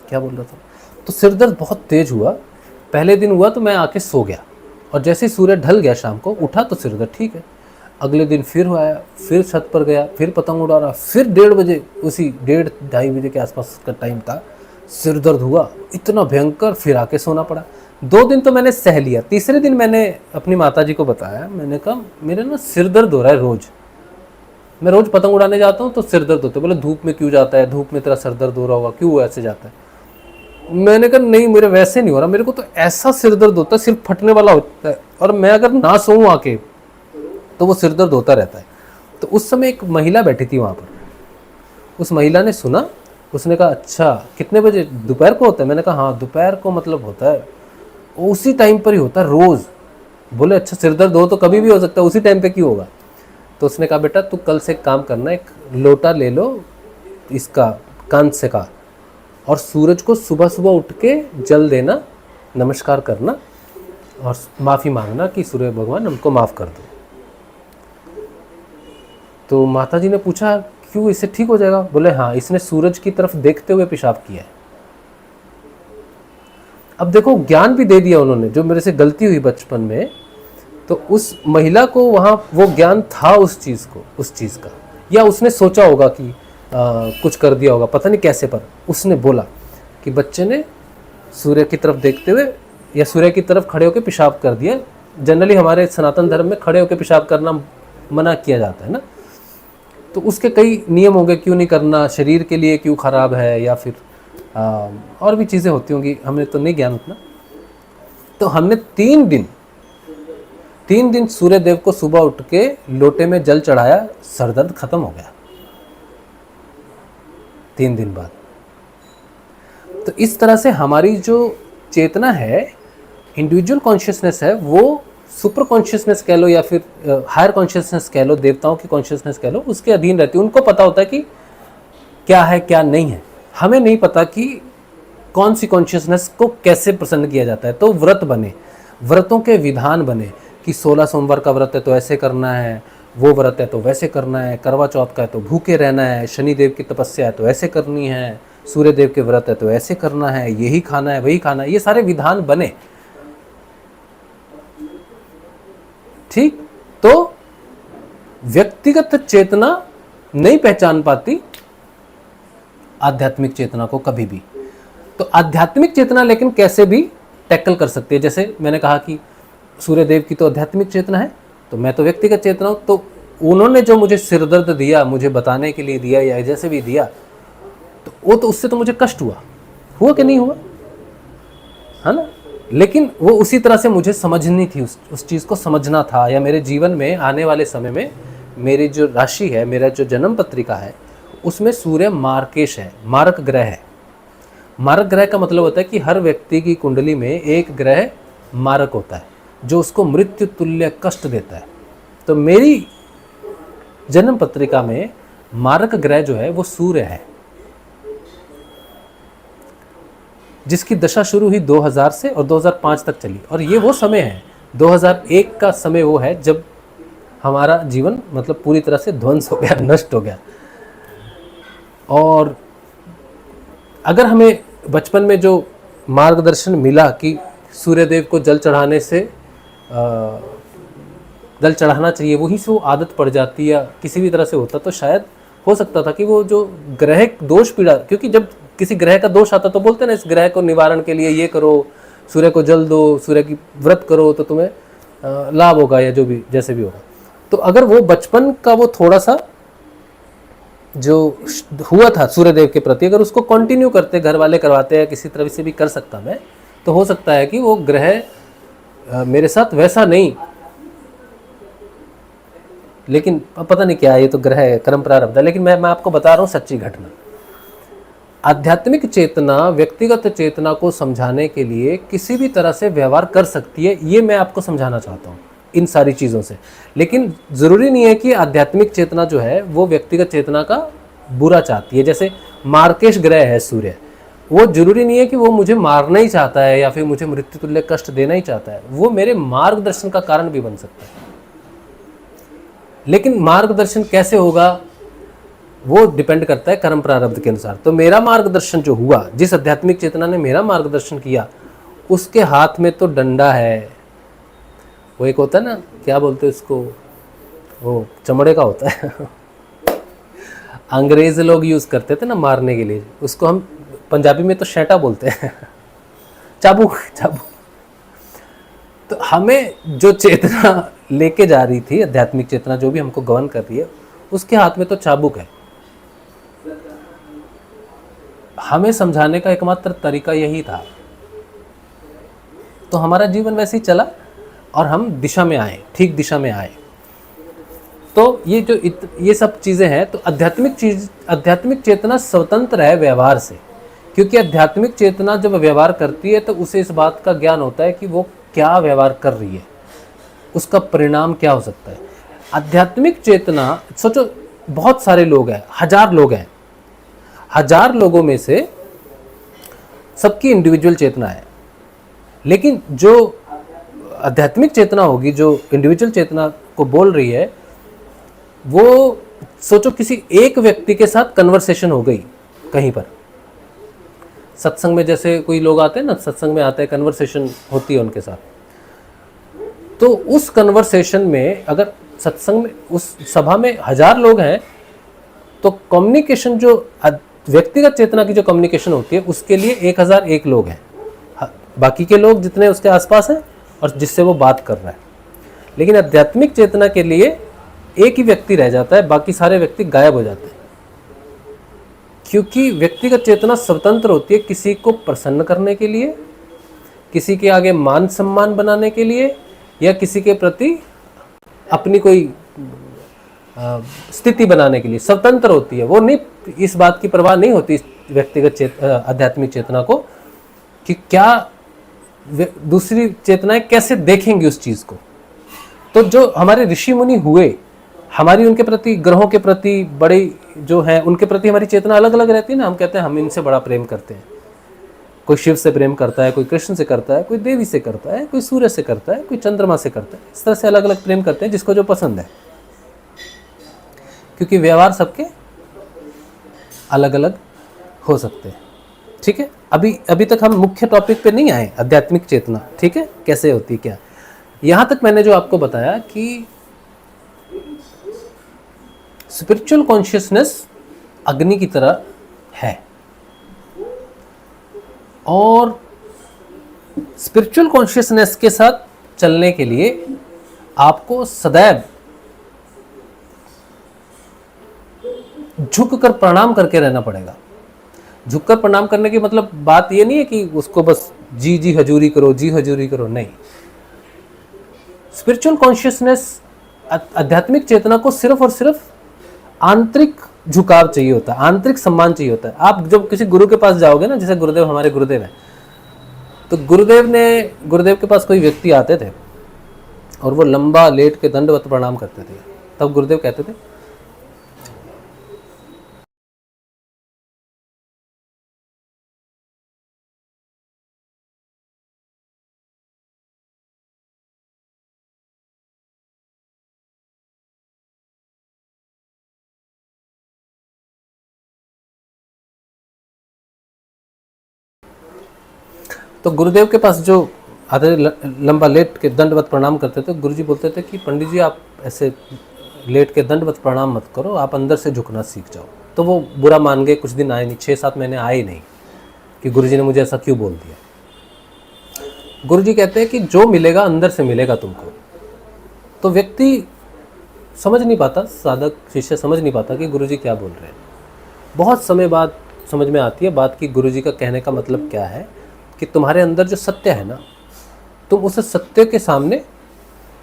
क्या बोल रहा था, तो सिर दर्द बहुत तेज हुआ। पहले दिन हुआ तो मैं आके सो गया, और जैसे ही सूर्य ढल गया शाम को, उठा तो सिर दर्द ठीक है। अगले दिन फिर आया, फिर छत पर गया, फिर पतंग उड़ा रहा, फिर 1:30 बजे, उसी 1:30-2:30 बजे के आसपास का टाइम था, सिर दर्द हुआ इतना भयंकर, फिर आके सोना पड़ा। 2 दिन तो मैंने सह लिया। तीसरे दिन मैंने अपनी माताजी को बताया, मैंने कहा मेरे ना सिर दर्द हो रहा है रोज़, मैं रोज़ पतंग उड़ाने जाता हूँ तो सिर दर्द होता है। बोले धूप में क्यों जाता है, धूप में तेरा सिर दर्द हो रहा होगा, क्यों ऐसे जाता है। मैंने कहा नहीं, मेरे वैसे नहीं हो रहा, मेरे को तो ऐसा सिर दर्द होता है, सिर्फ फटने वाला होता है, और मैं अगर ना सोऊं आके तो वो सिर दर्द होता रहता है। तो उस समय एक महिला बैठी थी वहाँ पर, उस महिला ने सुना, उसने कहा अच्छा कितने बजे, दोपहर को होता है। मैंने कहा हाँ दोपहर को मतलब होता है, उसी टाइम पर ही होता है रोज़। बोले अच्छा सिर दर्द हो तो कभी भी हो सकता है, उसी टाइम पे क्यों होगा। तो उसने कहा बेटा तू कल से काम करना, एक लोटा ले लो इसका कांस्य का, और सूरज को सुबह सुबह उठ के जल देना, नमस्कार करना और माफ़ी मांगना कि सूर्य भगवान हमको माफ़ कर दो। तो माताजी ने पूछा क्यों, इससे ठीक हो जाएगा। बोले हाँ, इसने सूरज की तरफ देखते हुए पेशाब किया है। अब देखो ज्ञान भी दे दिया उन्होंने, जो मेरे से गलती हुई बचपन में, तो उस महिला को वहाँ वो ज्ञान था उस चीज़ को, उस चीज़ का, या उसने सोचा होगा कि कुछ कर दिया होगा, पता नहीं कैसे, पर उसने बोला कि बच्चे ने सूर्य की तरफ देखते हुए या सूर्य की तरफ खड़े होकर पेशाब कर दिया। जनरली हमारे सनातन धर्म में खड़े होकर पेशाब करना मना किया जाता है ना, तो उसके कई नियम होंगे, क्यों नहीं करना, शरीर के लिए क्यों खराब है, या फिर और भी चीज़ें होती होंगी, हमें तो नहीं ज्ञान उतना। तो हमने 3 दिन सूर्य देव को सुबह उठ के लोटे में जल चढ़ाया, सर दर्द खत्म हो गया 3 दिन बाद। तो इस तरह से हमारी जो चेतना है, इंडिविजुअल कॉन्शियसनेस है, वो सुपर कॉन्शियसनेस कह लो या फिर हायर कॉन्शियसनेस कह लो, देवताओं की कॉन्शियसनेस कह लो, उसके अधीन रहती है। उनको पता होता है कि क्या है क्या नहीं है। हमें नहीं पता कि कौन सी कॉन्शियसनेस को कैसे प्रसन्न किया जाता है। तो व्रत बने, व्रतों के विधान बने कि 16 सोमवार का व्रत है तो ऐसे करना है, वो व्रत है तो वैसे करना है, करवा चौथ का है तो भूखे रहना है, शनि देव की तपस्या है तो ऐसे करनी है, सूर्य देव के व्रत है तो ऐसे करना है, यही खाना है वही खाना है, ये सारे विधान बने। ठीक, तो व्यक्तिगत चेतना नहीं पहचान पाती आध्यात्मिक चेतना को कभी भी। तो आध्यात्मिक चेतना लेकिन कैसे भी टैकल कर सकती है। जैसे मैंने कहा कि सूर्य देव की तो आध्यात्मिक चेतना है, तो मैं तो व्यक्तिगत चेतना हूं। तो उन्होंने जो मुझे सिरदर्द दिया, मुझे बताने के लिए दिया या जैसे भी दिया, तो वो तो उससे तो मुझे कष्ट हुआ कि नहीं हुआ, है ना। लेकिन वो उसी तरह से मुझे समझनी थी, उस चीज़ को समझना था। या मेरे जीवन में आने वाले समय में मेरी जो राशि है, मेरा जो जन्म पत्रिका है, उसमें सूर्य मार्केश है, मारक ग्रह है। मारक ग्रह का मतलब होता है कि हर व्यक्ति की कुंडली में एक ग्रह मारक होता है जो उसको मृत्यु तुल्य कष्ट देता है। तो मेरी जन्म पत्रिका में मारक ग्रह जो है वो सूर्य है, जिसकी दशा शुरू हुई 2000 से और 2005 तक चली। और ये वो समय है, 2001 का समय वो है जब हमारा जीवन मतलब पूरी तरह से ध्वंस हो गया, नष्ट हो गया। और अगर हमें बचपन में जो मार्गदर्शन मिला कि सूर्यदेव को जल चढ़ाने से जल चढ़ाना चाहिए, वहीं से वो आदत पड़ जाती या किसी भी तरह से होता, तो शायद हो सकता था कि वो जो ग्रह दोष पीड़ा, क्योंकि जब किसी ग्रह का दोष आता तो बोलते हैं ना, इस ग्रह को निवारण के लिए ये करो, सूर्य को जल दो, सूर्य की व्रत करो तो तुम्हें लाभ होगा, या जो भी जैसे भी होगा। तो अगर वो बचपन का वो थोड़ा सा जो हुआ था सूर्यदेव के प्रति, अगर उसको कंटिन्यू करते, घर वाले करवाते हैं, किसी तरह से भी कर सकता मैं, तो हो सकता है कि वो ग्रह मेरे साथ वैसा नहीं, लेकिन पता नहीं क्या है, ये तो ग्रह है, कर्म प्रारब्ध है। लेकिन मैं आपको बता रहा हूँ सच्ची घटना। आध्यात्मिक चेतना व्यक्तिगत चेतना को समझाने के लिए किसी भी तरह से व्यवहार कर सकती है, ये मैं आपको समझाना चाहता हूँ इन सारी चीज़ों से। लेकिन ज़रूरी नहीं है कि आध्यात्मिक चेतना जो है वो व्यक्तिगत चेतना का बुरा चाहती है। जैसे मार्केश ग्रह है सूर्य, वो जरूरी नहीं है कि वो मुझे मारना ही चाहता है या फिर मुझे मृत्यु तुल्य कष्ट देना ही चाहता है, वो मेरे मार्गदर्शन का कारण भी बन सकता है। लेकिन मार्गदर्शन कैसे होगा वो डिपेंड करता है कर्म प्रारब्ध के अनुसार। तो मेरा मार्गदर्शन जो हुआ, जिस आध्यात्मिक चेतना ने मेरा मार्गदर्शन किया, उसके हाथ में तो डंडा है। वो एक होता है ना, क्या बोलते हैं उसको, वो चमड़े का होता है अंग्रेज लोग यूज़ करते थे ना मारने के लिए, उसको हम पंजाबी में तो शेटा बोलते हैं चाबुक चाबुक। तो हमें जो चेतना लेके जा रही थी, आध्यात्मिक चेतना जो भी हमको गवर्न कर रही है, उसके हाथ में तो चाबुक है। हमें समझाने का एकमात्र तरीका यही था। तो हमारा जीवन वैसे ही चला और हम दिशा में आए, ठीक दिशा में आए। तो ये जो ये सब चीज़ें हैं, तो आध्यात्मिक चेतना स्वतंत्र है व्यवहार से, क्योंकि आध्यात्मिक चेतना जब व्यवहार करती है तो उसे इस बात का ज्ञान होता है कि वो क्या व्यवहार कर रही है, उसका परिणाम क्या हो सकता है। आध्यात्मिक चेतना, सोचो बहुत सारे लोग हैं, 1000 लोग हैं, 1000 लोगों में से सबकी इंडिविजुअल चेतना है, लेकिन जो आध्यात्मिक चेतना होगी, जो इंडिविजुअल चेतना को बोल रही है, वो सोचो किसी एक व्यक्ति के साथ कन्वर्सेशन हो गई कहीं पर, सत्संग में जैसे कोई लोग आते हैं ना, सत्संग में आते हैं, कन्वर्सेशन होती है उनके साथ। तो उस कन्वर्सेशन में, अगर सत्संग में उस सभा में 1000 लोग हैं, तो कम्युनिकेशन जो व्यक्तिगत चेतना की जो कम्युनिकेशन होती है, उसके लिए 1001 लोग हैं, बाकी के लोग जितने उसके आसपास हैं और जिससे वो बात कर रहा है। लेकिन आध्यात्मिक चेतना के लिए एक ही व्यक्ति रह जाता है, बाकी सारे व्यक्ति गायब हो जाते हैं, क्योंकि व्यक्तिगत चेतना स्वतंत्र होती है किसी को प्रसन्न करने के लिए, किसी के आगे मान सम्मान बनाने के लिए, या किसी के प्रति अपनी कोई स्थिति बनाने के लिए स्वतंत्र होती है। वो नहीं, इस बात की परवाह नहीं होती व्यक्तिगत आध्यात्मिक चेतना को कि क्या दूसरी चेतनाएं कैसे देखेंगी उस चीज़ को, तो जो हमारे ऋषि मुनि हुए, हमारी उनके प्रति, ग्रहों के प्रति, बड़े जो हैं उनके प्रति हमारी चेतना अलग अलग रहती है ना। हम कहते हैं हम इनसे बड़ा प्रेम करते हैं, कोई शिव से प्रेम करता है, कोई कृष्ण से करता है, कोई देवी से करता है, कोई सूर्य से करता है, कोई चंद्रमा से करता है। इस तरह से अलग अलग प्रेम करते हैं जिसको जो पसंद है, क्योंकि व्यवहार सबके अलग अलग हो सकते हैं। ठीक है, अभी तक हम मुख्य टॉपिक पे नहीं आए, आध्यात्मिक चेतना, ठीक है, कैसे होती क्या। यहां तक मैंने जो आपको बताया कि स्पिरिचुअल कॉन्शियसनेस अग्नि की तरह है, और स्पिरिचुअल कॉन्शियसनेस के साथ चलने के लिए आपको सदैव झुककर प्रणाम करके रहना पड़ेगा। झुककर प्रणाम करने की मतलब बात ये नहीं है कि उसको बस जी जी हजूरी करो, जी हजूरी करो, नहीं। स्पिरिचुअल कॉन्शियसनेस, आध्यात्मिक चेतना को सिर्फ और सिर्फ आंतरिक झुकाव चाहिए होता है, आंतरिक सम्मान चाहिए होता है। आप जब किसी गुरु के पास जाओगे ना, जैसे गुरुदेव, हमारे गुरुदेव हैं, तो गुरुदेव के पास कोई व्यक्ति आते थे और वो लंबा लेट के दंडवत प्रणाम करते थे, तब गुरुदेव कहते थे तो गुरुदेव के पास जो आते लंबा लेट के दंडवत प्रणाम करते थे, गुरुजी बोलते थे कि पंडित जी आप ऐसे लेट के दंडवत प्रणाम मत करो, आप अंदर से झुकना सीख जाओ। तो वो बुरा मान गए, कुछ दिन आए नहीं, 6-7 महीने आए नहीं कि गुरुजी ने मुझे ऐसा क्यों बोल दिया। गुरुजी कहते हैं कि जो मिलेगा अंदर से मिलेगा तुमको। तो व्यक्ति समझ नहीं पाता, साधक शिष्य समझ नहीं पाता कि गुरुजी क्या बोल रहे हैं। बहुत समय बाद समझ में आती है बात कि गुरुजी का कहने का मतलब क्या है, कि तुम्हारे अंदर जो सत्य है ना, तुम उस सत्य के सामने,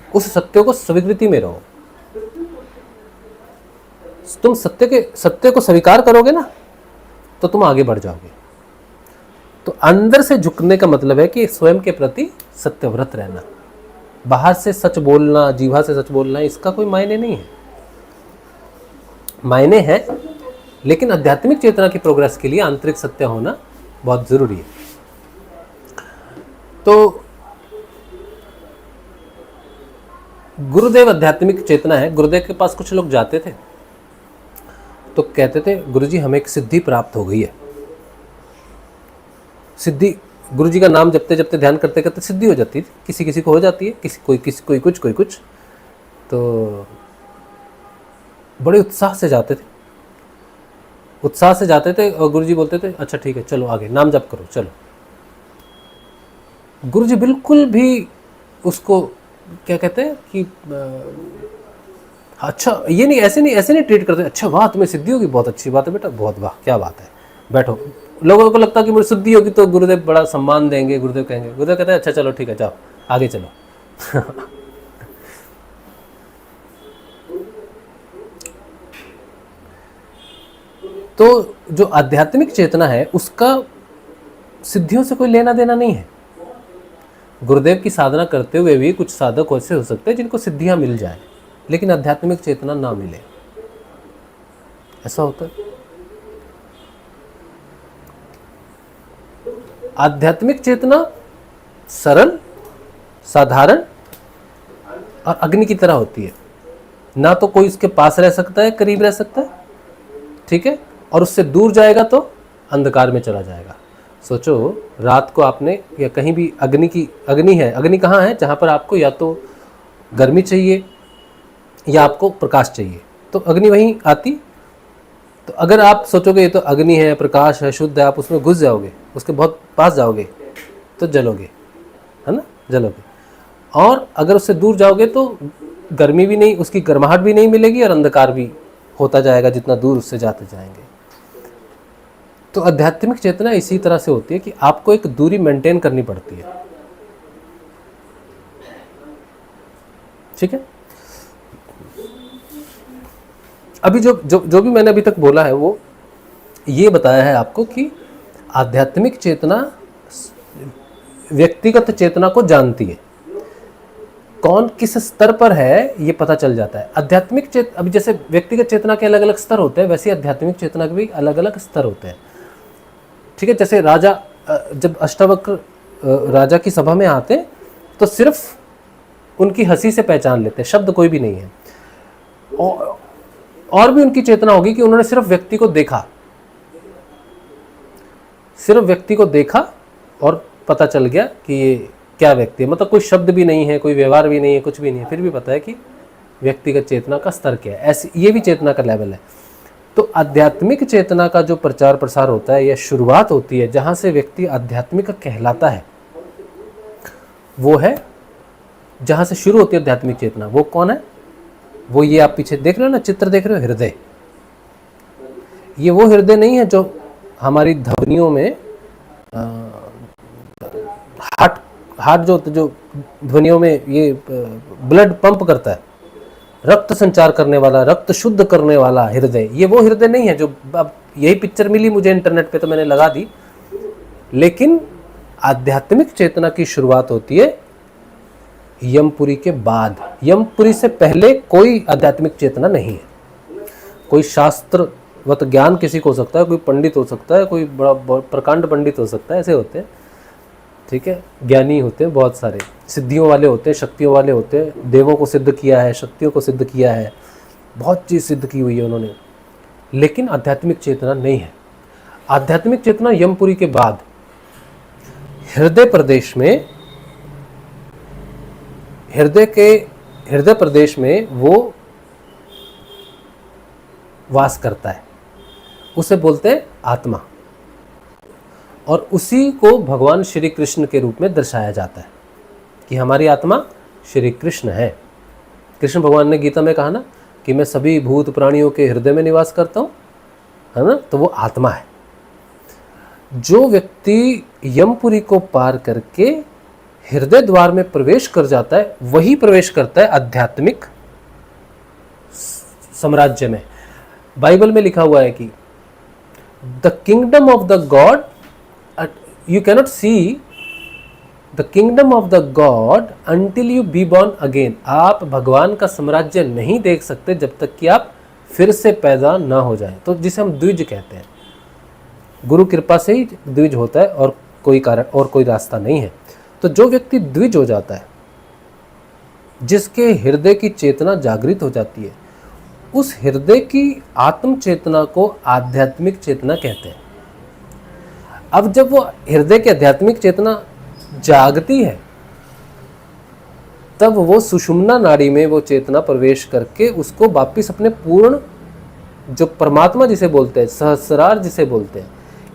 उस सत्य को स्वीकृति में रहो। तुम सत्य को स्वीकार करोगे ना, तो तुम आगे बढ़ जाओगे। तो अंदर से झुकने का मतलब है कि स्वयं के प्रति सत्यव्रत रहना। बाहर से सच बोलना, जीवा से सच बोलना, इसका कोई मायने नहीं है। मायने है, लेकिन आध्यात्मिक चेतना की प्रोग्रेस के लिए आंतरिक सत्य होना बहुत जरूरी है। तो गुरुदेव आध्यात्मिक चेतना है। गुरुदेव के पास कुछ लोग जाते थे तो कहते थे गुरुजी हमें एक सिद्धि प्राप्त हो गई है। सिद्धि, गुरुजी का नाम जपते जपते ध्यान करते करते सिद्धि हो जाती थी। किसी किसी को हो जाती है, कोई कुछ। तो बड़े उत्साह से जाते थे और गुरुजी बोलते थे अच्छा ठीक है चलो आगे नाम जप करो चलो। गुरुजी बिल्कुल भी उसको क्या कहते हैं कि अच्छा ये नहीं, ऐसे नहीं ट्रीट करते। अच्छा वाह तुम्हें सिद्धि होगी, बहुत अच्छी बात है बेटा, बहुत वाह क्या बात है, बैठो। लोगों को लगता कि मुझे सिद्धि होगी तो गुरुदेव बड़ा सम्मान देंगे। गुरुदेव कहते हैं अच्छा चलो ठीक है जाओ आगे चलो। तो जो आध्यात्मिक चेतना है उसका सिद्धियों से कोई लेना देना नहीं है। गुरुदेव की साधना करते हुए भी कुछ साधक ऐसे हो सकते हैं जिनको सिद्धियां मिल जाए, लेकिन आध्यात्मिक चेतना ना मिले, ऐसा होता है। आध्यात्मिक चेतना सरल, साधारण और अग्नि की तरह होती है। ना तो कोई उसके पास रह सकता है, करीब रह सकता है, ठीक है, और उससे दूर जाएगा तो अंधकार में चला जाएगा। सोचो रात को आपने या कहीं भी अग्नि है, अग्नि कहाँ है, जहाँ पर आपको या तो गर्मी चाहिए या आपको प्रकाश चाहिए, तो अग्नि वहीं आती। तो अगर आप सोचोगे ये तो अग्नि है, प्रकाश है, शुद्ध है, आप उसमें घुस जाओगे, उसके बहुत पास जाओगे तो जलोगे, है ना, जलोगे। और अगर उससे दूर जाओगे तो गर्मी भी नहीं, उसकी गर्माहट भी नहीं मिलेगी और अंधकार भी होता जाएगा जितना दूर उससे जाते जाएंगे। तो आध्यात्मिक चेतना इसी तरह से होती है कि आपको एक दूरी मेंटेन करनी पड़ती है, ठीक है। अभी जो भी मैंने अभी तक बोला है वो ये बताया है आपको कि आध्यात्मिक चेतना व्यक्तिगत चेतना को जानती है। कौन किस स्तर पर है ये पता चल जाता है। आध्यात्मिक अभी जैसे व्यक्तिगत चेतना के अलग अलग स्तर होते हैं, वैसे आध्यात्मिक चेतना के भी अलग अलग स्तर होते हैं। ठीक है, जैसे राजा जब अष्टावक्र राजा की सभा में आते तो सिर्फ उनकी हंसी से पहचान लेते हैं, शब्द कोई भी नहीं है। और भी उनकी चेतना होगी कि उन्होंने सिर्फ व्यक्ति को देखा, सिर्फ व्यक्ति को देखा और पता चल गया कि ये क्या व्यक्ति है, मतलब कोई शब्द भी नहीं है, कोई व्यवहार भी नहीं है, कुछ भी नहीं है, फिर भी पता है कि व्यक्तिगत चेतना का स्तर क्या है। ऐसे ये भी चेतना का लेवल है। तो आध्यात्मिक चेतना का जो प्रचार प्रसार होता है या शुरुआत होती है जहां से व्यक्ति आध्यात्मिक कहलाता है, वो है जहां से शुरू होती है आध्यात्मिक चेतना। वो कौन है? वो ये आप पीछे देख रहे हो ना, चित्र देख रहे हो, हृदय। ये वो हृदय नहीं है जो हमारी ध्वनियों में हार्ट जो ध्वनियों में ये ब्लड पंप करता है, रक्त संचार करने वाला, रक्त शुद्ध करने वाला हृदय, ये वो हृदय नहीं है जो अब यही पिक्चर मिली मुझे इंटरनेट पे तो मैंने लगा दी। लेकिन आध्यात्मिक चेतना की शुरुआत होती है यमपुरी के बाद। यमपुरी से पहले कोई आध्यात्मिक चेतना नहीं है। कोई शास्त्रवत ज्ञान किसी को हो सकता है, कोई पंडित हो सकता है, कोई बड़ा प्रकांड पंडित हो सकता है, ऐसे होते हैं। ठीक है, ज्ञानी होते हैं, बहुत सारे सिद्धियों वाले होते हैं, शक्तियों वाले होते हैं, देवों को सिद्ध किया है, शक्तियों को सिद्ध किया है, बहुत चीज़ सिद्ध की हुई है उन्होंने। लेकिन आध्यात्मिक चेतना नहीं है। आध्यात्मिक चेतना यमपुरी के बाद हृदय प्रदेश में, हृदय प्रदेश में वो वास करता है, उसे बोलते हैं आत्मा। और उसी को भगवान श्री कृष्ण के रूप में दर्शाया जाता है कि हमारी आत्मा श्री कृष्ण है। कृष्ण भगवान ने गीता में कहा ना कि मैं सभी भूत प्राणियों के हृदय में निवास करता हूँ, है ना, तो वो आत्मा है। जो व्यक्ति यमपुरी को पार करके हृदय द्वार में प्रवेश कर जाता है, वही प्रवेश करता है आध्यात्मिक साम्राज्य में। बाइबल में लिखा हुआ है कि the kingdom of the God, you cannot see the kingdom of the God until you be born again। आप भगवान का साम्राज्य नहीं देख सकते जब तक कि आप फिर से पैदा ना हो जाए, तो जिसे हम द्विज कहते हैं। गुरु कृपा से ही द्विज होता है और कोई कारण और कोई रास्ता नहीं है। तो जो व्यक्ति द्विज हो जाता है, जिसके हृदय की चेतना जागृत हो जाती है, उस हृदय की आत्म चेतना को आध्यात्मिक चेतना कहते हैं। अब जब वो हृदय की आध्यात्मिक चेतना जागती है, तब वो सुषुम्ना नाड़ी में वो चेतना प्रवेश करके उसको वापिस अपने पूर्ण, जो परमात्मा जिसे बोलते हैं, सहस्रार जिसे बोलते हैं,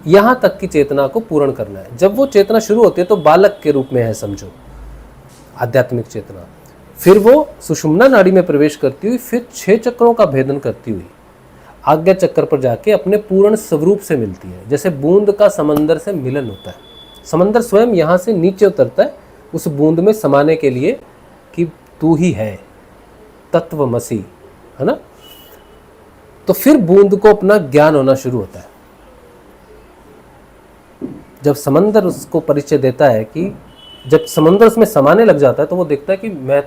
यहाँ तक की चेतना को पूर्ण करना है। जब वो चेतना शुरू होती है तो बालक के रूप में है, समझो, आध्यात्मिक चेतना। फिर वो सुषुम्ना नाड़ी में प्रवेश करती हुई फिर 6 चक्रों का भेदन करती हुई आज्ञा चक्र पर जाके अपने पूर्ण स्वरूप से मिलती है। जैसे बूंद का समंदर से मिलन होता है, समंदर स्वयं यहाँ से नीचे उतरता है उस बूंद में समाने के लिए कि तू ही है तत्वमसी, है ना। तो फिर बूंद को अपना ज्ञान होना शुरू होता है। जब समंदर उसको परिचय देता है कि जब समंदर उसमें समाने लग जाता है तो वो देखता है कि मैं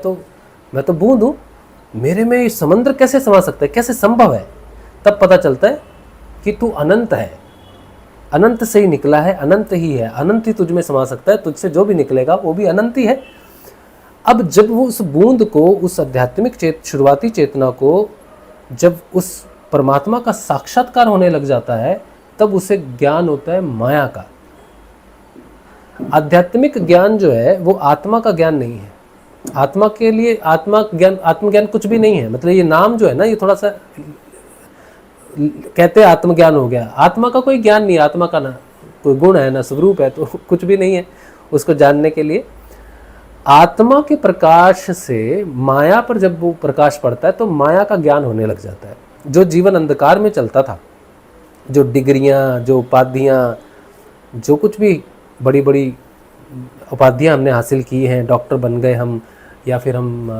तो बूंद हूँ, मेरे में ये समंदर कैसे समा सकता है, कैसे संभव है। तब पता चलता है कि तू अनंत है, अनंत से ही निकला है, अनंत ही है, अनंत ही तुझ में समा सकता है, तुझसे जो भी निकलेगा वो भी अनंत ही है। अब जब वो उस बूंद को, उस आध्यात्मिक शुरुआती चेतना को जब उस परमात्मा का साक्षात्कार होने लग जाता है, तब उसे ज्ञान होता है माया का। आध्यात्मिक ज्ञान जो है वो आत्मा का ज्ञान नहीं है। आत्मा के लिए आत्मज्ञान कुछ भी नहीं है। मतलब ये नाम जो है ना, ये थोड़ा सा कहते हैं आत्मज्ञान हो गया, आत्मा का कोई ज्ञान नहीं, आत्मा का ना कोई गुण है ना स्वरूप है, तो कुछ भी नहीं है उसको जानने के लिए। आत्मा के प्रकाश से माया पर जब वो प्रकाश पड़ता है तो माया का ज्ञान होने लग जाता है। जो जीवन अंधकार में चलता था, जो डिग्रियां, जो उपाधियां, जो कुछ भी बड़ी बड़ी उपाधियां हमने हासिल की हैं, डॉक्टर बन गए हम, या फिर हम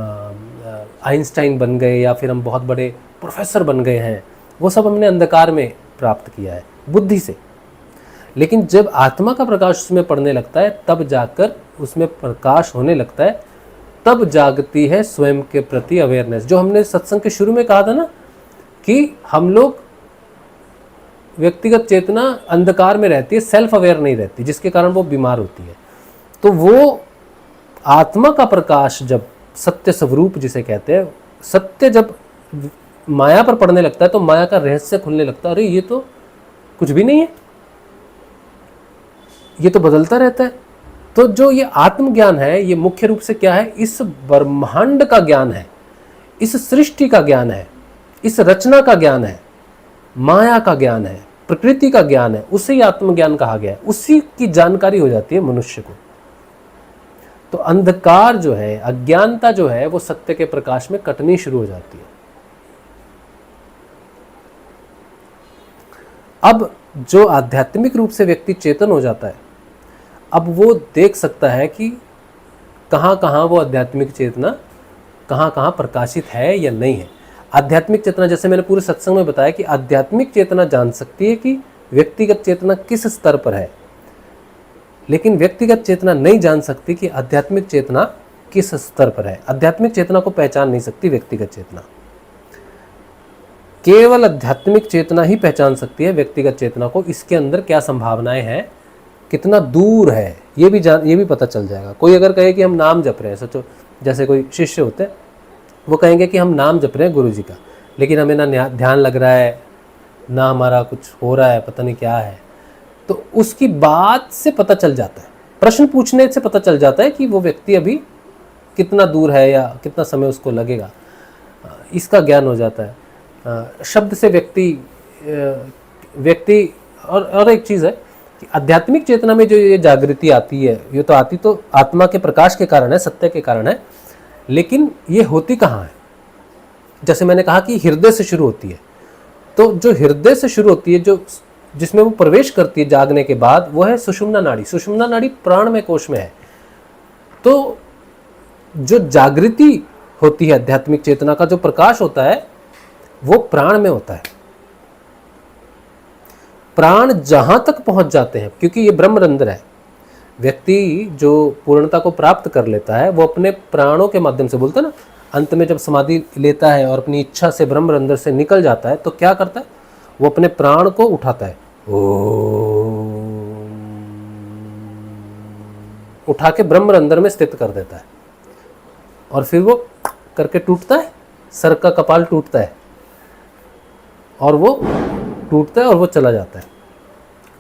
आइंस्टाइन बन गए, या फिर हम बहुत बड़े प्रोफेसर बन गए हैं, वो सब हमने अंधकार में प्राप्त किया है बुद्धि से। लेकिन जब आत्मा का प्रकाश उसमें पड़ने लगता है तब जाकर उसमें प्रकाश होने लगता है तब जागती है स्वयं के प्रति अवेयरनेस। जो हमने सत्संग के शुरू में कहा था ना कि हम लोग व्यक्तिगत चेतना अंधकार में रहती है, सेल्फ अवेयर नहीं रहती, जिसके कारण वो बीमार होती है। तो वो आत्मा का प्रकाश जब सत्य स्वरूप जिसे कहते हैं, सत्य जब माया पर पड़ने लगता है तो माया का रहस्य खुलने लगता है। अरे ये तो कुछ भी नहीं है, ये तो बदलता रहता है। तो जो ये आत्मज्ञान है ये मुख्य रूप से क्या है, इस ब्रह्मांड का ज्ञान है, इस सृष्टि का ज्ञान है, इस रचना का ज्ञान है, माया का ज्ञान है, प्रकृति का ज्ञान है, उसे ही आत्मज्ञान कहा गया है। उसी की जानकारी हो जाती है मनुष्य को। तो अंधकार जो है, अज्ञानता जो है, वो सत्य के प्रकाश में कटनी शुरू हो जाती है। अब जो आध्यात्मिक रूप से व्यक्ति चेतन हो जाता है, अब वो देख सकता है कि कहाँ कहाँ वो आध्यात्मिक चेतना कहाँ कहाँ प्रकाशित है या नहीं है। आध्यात्मिक चेतना, जैसे मैंने पूरे सत्संग में बताया कि आध्यात्मिक चेतना जान सकती है कि व्यक्तिगत चेतना किस स्तर पर है, लेकिन व्यक्तिगत चेतना नहीं जान सकती कि आध्यात्मिक चेतना किस स्तर पर है। आध्यात्मिक चेतना को पहचान नहीं सकती व्यक्तिगत चेतना, केवल आध्यात्मिक चेतना ही पहचान सकती है व्यक्तिगत चेतना को। इसके अंदर क्या संभावनाएं हैं, कितना दूर है, ये भी पता चल जाएगा। कोई अगर कहे कि हम नाम जप रहे हैं, सोचो जैसे कोई शिष्य होते हैं, वो कहेंगे कि हम नाम जप रहे हैं गुरु जी का, लेकिन हमें ना ध्यान लग रहा है, ना हमारा कुछ हो रहा है, पता नहीं क्या है। तो उसकी बात से पता चल जाता है, प्रश्न पूछने से पता चल जाता है कि वो व्यक्ति अभी कितना दूर है या कितना समय उसको लगेगा, इसका ज्ञान हो जाता है। शब्द से व्यक्ति और एक चीज़ है कि आध्यात्मिक चेतना में जो ये जागृति आती है, ये तो आती तो आत्मा के प्रकाश के कारण है, सत्य के कारण है, लेकिन ये होती कहाँ है। जैसे मैंने कहा कि हृदय से शुरू होती है, तो जो हृदय से शुरू होती है, जो जिसमें वो प्रवेश करती है जागने के बाद, वो है सुषुम्ना नाड़ी। सुषुम्ना नाड़ी प्राणमय कोश में है। तो जो जागृति होती है आध्यात्मिक चेतना का, जो प्रकाश होता है, वो प्राण में होता है। प्राण जहां तक पहुंच जाते हैं, क्योंकि ये ब्रह्मरंध्र है, व्यक्ति जो पूर्णता को प्राप्त कर लेता है वो अपने प्राणों के माध्यम से, बोलते हैं ना, अंत में जब समाधि लेता है और अपनी इच्छा से ब्रह्मरंध्र से निकल जाता है, तो क्या करता है, वो अपने प्राण को उठाता है, उठा के ब्रह्मरंध्र में स्थित कर देता है, और फिर वो करके टूटता है, सर का कपाल टूटता है, और वो टूटता है और वो चला जाता है।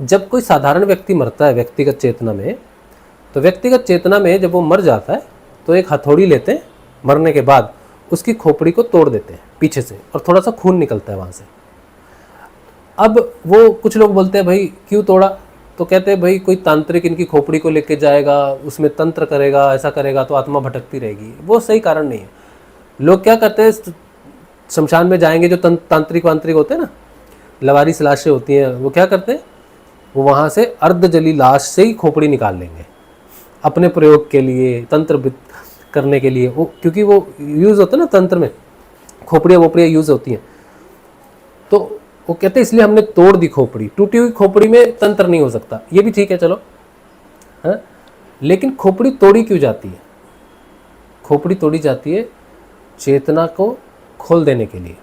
जब कोई साधारण व्यक्ति मरता है व्यक्तिगत चेतना में, तो व्यक्तिगत चेतना में जब वो मर जाता है तो एक हथौड़ी लेते हैं, मरने के बाद उसकी खोपड़ी को तोड़ देते हैं पीछे से, और थोड़ा सा खून निकलता है वहाँ से। अब वो कुछ लोग बोलते हैं भाई क्यों तोड़ा, तो कहते हैं भाई कोई तांत्रिक इनकी खोपड़ी को लेके जाएगा, उसमें तंत्र करेगा, ऐसा करेगा तो आत्मा भटकती रहेगी। वो सही कारण नहीं है। लोग क्या करते हैं, शमशान में जाएंगे, जो तांत्रिक वांत्रिक होते हैं ना, लवारिस लाशें होती हैं, वो क्या करते हैं, वो वहाँ से अर्धजली लाश से ही खोपड़ी निकाल लेंगे अपने प्रयोग के लिए, तंत्र करने के लिए। वो क्योंकि वो यूज़ होता है ना तंत्र में, खोपड़ियाँ वोपड़ियाँ यूज़ होती हैं, तो वो कहते हैं इसलिए हमने तोड़ दी खोपड़ी। टूटी हुई खोपड़ी में तंत्र नहीं हो सकता, ये भी ठीक है चलो, हाँ, लेकिन खोपड़ी तोड़ी क्यों जाती है? खोपड़ी तोड़ी जाती है चेतना को खोल देने के लिए।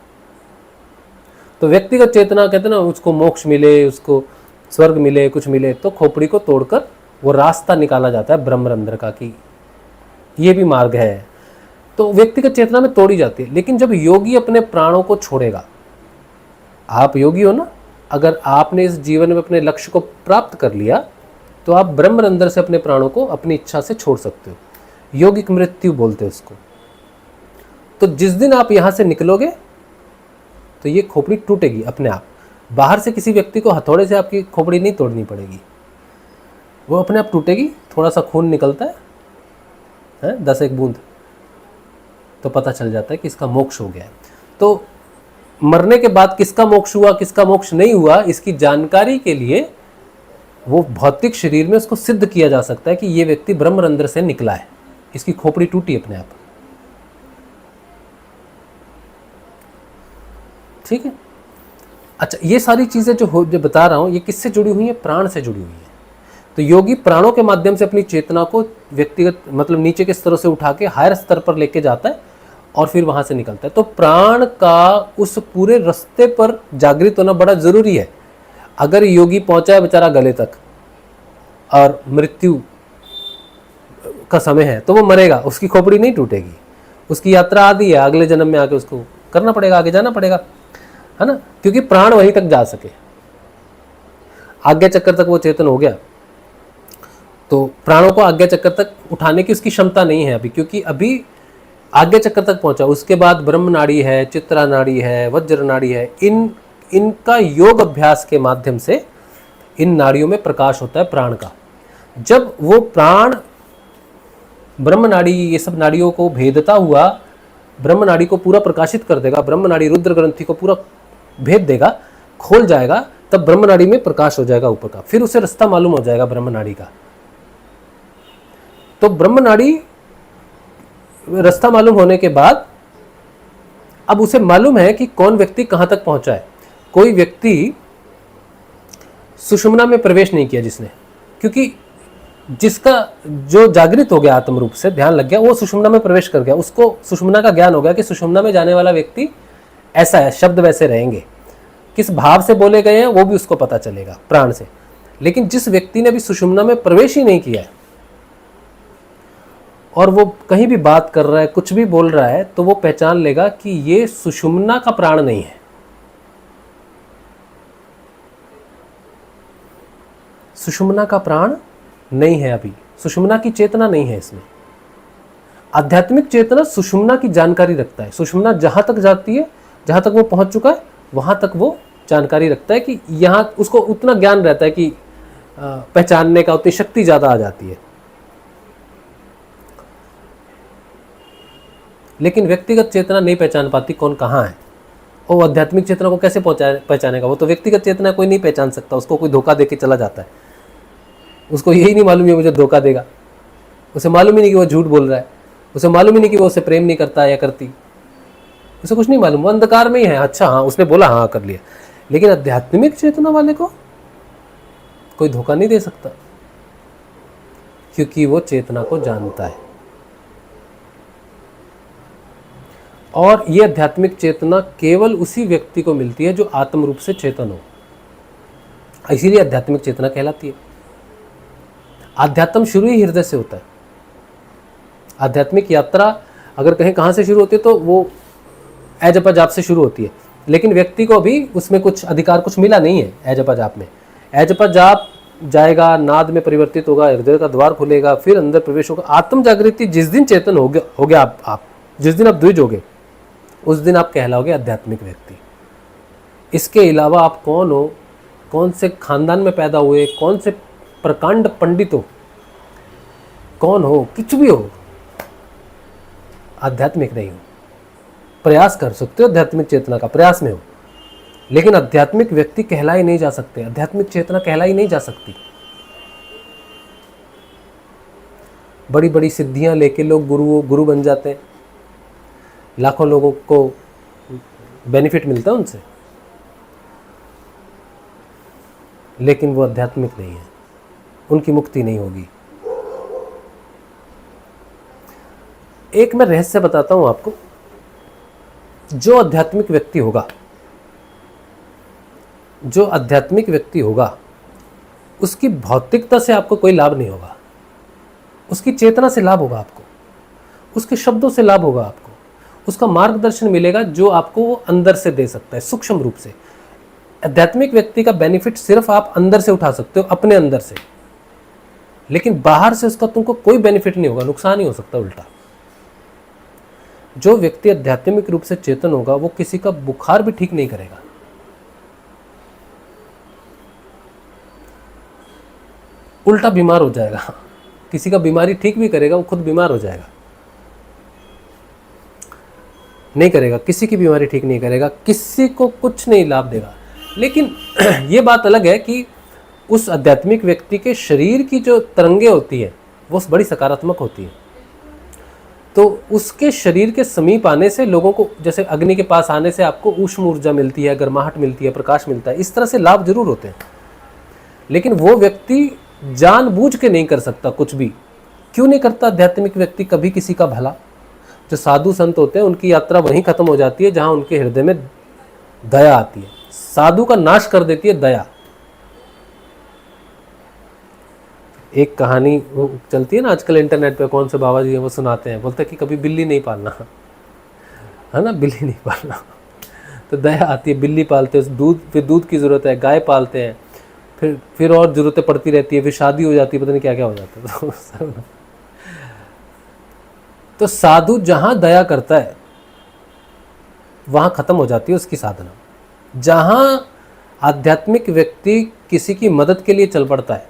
तो व्यक्तिगत चेतना कहते हैं ना, उसको मोक्ष मिले, उसको स्वर्ग मिले, कुछ मिले, तो खोपड़ी को तोड़कर वो रास्ता निकाला जाता है ब्रह्मरंध्र का, कि ये भी मार्ग है। तो व्यक्तिगत चेतना में तोड़ी जाती है। लेकिन जब योगी अपने प्राणों को छोड़ेगा, आप योगी हो ना, अगर आपने इस जीवन में अपने लक्ष्य को प्राप्त कर लिया, तो आप ब्रह्मरंध्र से अपने प्राणों को अपनी इच्छा से छोड़ सकते हो। योगिक मृत्यु बोलते हैं उसको। तो जिस दिन आप यहाँ से निकलोगे तो ये खोपड़ी टूटेगी अपने आप। बाहर से किसी व्यक्ति को हथौड़े से आपकी खोपड़ी नहीं तोड़नी पड़ेगी, वो अपने आप टूटेगी। थोड़ा सा खून निकलता है 10 बूंद, तो पता चल जाता है कि इसका मोक्ष हो गया है। तो मरने के बाद किसका मोक्ष हुआ, किसका मोक्ष नहीं हुआ, इसकी जानकारी के लिए वो भौतिक शरीर में उसको सिद्ध किया जा सकता है कि ये व्यक्ति ब्रह्मरंध्र से निकला है, इसकी खोपड़ी टूटी अपने आप। ठीक है। अच्छा, ये सारी चीज़ें जो बता रहा हूँ, ये किससे जुड़ी हुई है? प्राण से जुड़ी हुई है। तो योगी प्राणों के माध्यम से अपनी चेतना को व्यक्तिगत मतलब नीचे के स्तरों से उठा के हायर स्तर पर लेके जाता है और फिर वहां से निकलता है। तो प्राण का उस पूरे रास्ते पर जागृत होना बड़ा जरूरी है। अगर योगी पहुंचा है बेचारा गले तक और मृत्यु का समय है तो वो मरेगा, उसकी खोपड़ी नहीं टूटेगी, उसकी यात्रा आदि है, अगले जन्म में आके उसको करना पड़ेगा, आगे जाना पड़ेगा, है ना, क्योंकि प्राण वहीं तक जा सके। आज्ञा चक्र तक वो चेतन हो गया तो प्राणों को आज्ञा चक्र तक उठाने की उसकी क्षमता नहीं है अभी, क्योंकि अभी आज्ञा चक्र तक पहुंचा। उसके बाद ब्रह्म नाड़ी है, चित्रा नाड़ी है, वज्र नाड़ी है, इनका योग अभ्यास के माध्यम से इन नाड़ियों में प्रकाश होता है प्राण का। जब वो प्राण ब्रह्म नाड़ी, ये सब नाड़ियों को भेदता हुआ ब्रह्म नाड़ी को पूरा प्रकाशित कर देगा, ब्रह्म नाड़ी रुद्र ग्रंथि को पूरा भेद देगा, खोल जाएगा, तब ब्रह्म नाड़ी में प्रकाश हो जाएगा ऊपर का। फिर उसे रास्ता मालूम हो जाएगा ब्रह्म नाड़ी का। तो ब्रह्म नाड़ी रास्ता मालूम होने के बाद अब उसे मालूम है कि कौन व्यक्ति कहां तक पहुंचा है। कोई व्यक्ति सुषुम्ना में प्रवेश नहीं किया जिसने, क्योंकि जिसका जो जागृत हो गया आत्म रूप से, ध्यान लग गया, वो सुषुम्ना में प्रवेश कर गया, उसको सुषुम्ना का ज्ञान हो गया कि सुषुम्ना में जाने वाला व्यक्ति ऐसा है, शब्द वैसे रहेंगे, किस भाव से बोले गए हैं वो भी उसको पता चलेगा प्राण से। लेकिन जिस व्यक्ति ने भी सुषुम्ना में प्रवेश ही नहीं किया है और वो कहीं भी बात कर रहा है, कुछ भी बोल रहा है, तो वो पहचान लेगा कि ये सुषुम्ना का प्राण नहीं है। सुषुम्ना का प्राण नहीं है, अभी सुषुम्ना की चेतना नहीं है इसमें। आध्यात्मिक चेतना सुषुम्ना की जानकारी रखता है। सुषुम्ना जहां तक जाती है, जहां तक वो पहुंच चुका है, वहां तक वो जानकारी रखता है कि यहां उसको उतना ज्ञान रहता है कि पहचानने का उतनी शक्ति ज्यादा आ जाती है। लेकिन व्यक्तिगत चेतना नहीं पहचान पाती कौन कहाँ है। वो आध्यात्मिक चेतना को कैसे पहचानेगा? वो तो व्यक्तिगत चेतना कोई नहीं पहचान सकता, उसको कोई धोखा देके चला जाता है। उसको यही नहीं मालूम है मुझे धोखा देगा, उसे मालूम ही नहीं कि वो झूठ बोल रहा है, उसे मालूम ही नहीं कि वो उसे प्रेम नहीं करता या करती, उसे कुछ नहीं मालूम, वो अंधकार में ही है। अच्छा हाँ, उसने बोला, हाँ कर लिया। लेकिन आध्यात्मिक चेतना वाले को कोई धोखा नहीं दे सकता, क्योंकि वो चेतना को जानता है। और ये आध्यात्मिक चेतना केवल उसी व्यक्ति को मिलती है जो आत्म रूप से चेतन हो, इसीलिए आध्यात्मिक चेतना कहलाती है। आध्यात्म शुरू ही हृदय से होता है। आध्यात्मिक यात्रा अगर कहीं कहाँ से शुरू होती है तो वो जप जाप से शुरू होती है, लेकिन व्यक्ति को अभी उसमें कुछ अधिकार कुछ मिला नहीं है। जप जाप में जप जाप जाएगा, नाद में परिवर्तित होगा, हृदय का द्वार खुलेगा, फिर अंदर प्रवेश होगा। आत्म जागृति जिस दिन चेतन हो गया आप जिस दिन आप द्विज होगे, उस दिन आप कहलाओगे आध्यात्मिक व्यक्ति। इसके अलावा आप कौन हो, कौन से खानदान में पैदा हुए, कौन से प्रकांड पंडित हो, कौन हो, कुछ भी हो, आध्यात्मिक नहीं हो। प्रयास कर सकते हो आध्यात्मिक चेतना का, प्रयास में हो, लेकिन आध्यात्मिक व्यक्ति कहलाई नहीं जा सकते, आध्यात्मिक चेतना कहलाई नहीं जा सकती। बड़ी बड़ी सिद्धियां लेके लोग गुरु बन जाते हैं, लाखों लोगों को बेनिफिट मिलता है उनसे, लेकिन वो आध्यात्मिक नहीं है, उनकी मुक्ति नहीं होगी। एक मैं रहस्य बताता हूं आपको। जो आध्यात्मिक व्यक्ति होगा, उसकी भौतिकता से आपको कोई लाभ नहीं होगा, उसकी चेतना से लाभ होगा आपको, उसके शब्दों से लाभ होगा आपको, उसका मार्गदर्शन मिलेगा जो आपको वो अंदर से दे सकता है, सूक्ष्म रूप से। आध्यात्मिक व्यक्ति का बेनिफिट सिर्फ आप अंदर से उठा सकते हो, अपने अंदर से, लेकिन बाहर से उसका तुमको कोई बेनिफिट नहीं होगा, नुकसान ही हो सकता है उल्टा। जो व्यक्ति आध्यात्मिक रूप से चेतन होगा वो किसी का बुखार भी ठीक नहीं करेगा, उल्टा बीमार हो जाएगा। किसी का बीमारी ठीक भी करेगा, वो खुद बीमार हो जाएगा, नहीं करेगा, किसी की बीमारी ठीक नहीं करेगा, किसी को कुछ नहीं लाभ देगा। लेकिन ये बात अलग है कि उस आध्यात्मिक व्यक्ति के शरीर की जो तरंगे होती है वो बड़ी सकारात्मक होती है। तो उसके शरीर के समीप आने से लोगों को, जैसे अग्नि के पास आने से आपको ऊष्म ऊर्जा मिलती है, गर्माहट मिलती है, प्रकाश मिलता है, इस तरह से लाभ जरूर होते हैं। लेकिन वो व्यक्ति जानबूझ के नहीं कर सकता कुछ भी क्यों नहीं करता आध्यात्मिक व्यक्ति कभी किसी का भला? जो साधु संत होते हैं उनकी यात्रा वहीं खत्म हो जाती है जहां उनके हृदय में दया आती है। साधु का नाश कर देती है दया। एक कहानी वो चलती है ना आजकल इंटरनेट पे, कौन से बाबा जी हैं वो सुनाते हैं, बोलते हैं कि कभी बिल्ली नहीं पालना, है ना, बिल्ली नहीं पालना। तो दया आती है, बिल्ली पालते हैं, दूध, फिर दूध की ज़रूरत है, गाय पालते हैं, फिर और ज़रूरतें पड़ती रहती है, फिर शादी हो जाती है, पता नहीं क्या क्या हो जाता है। तो साधु जहां दया करता है वहां खत्म हो जाती है उसकी साधना। जहां आध्यात्मिक व्यक्ति किसी की मदद के लिए चल पड़ता है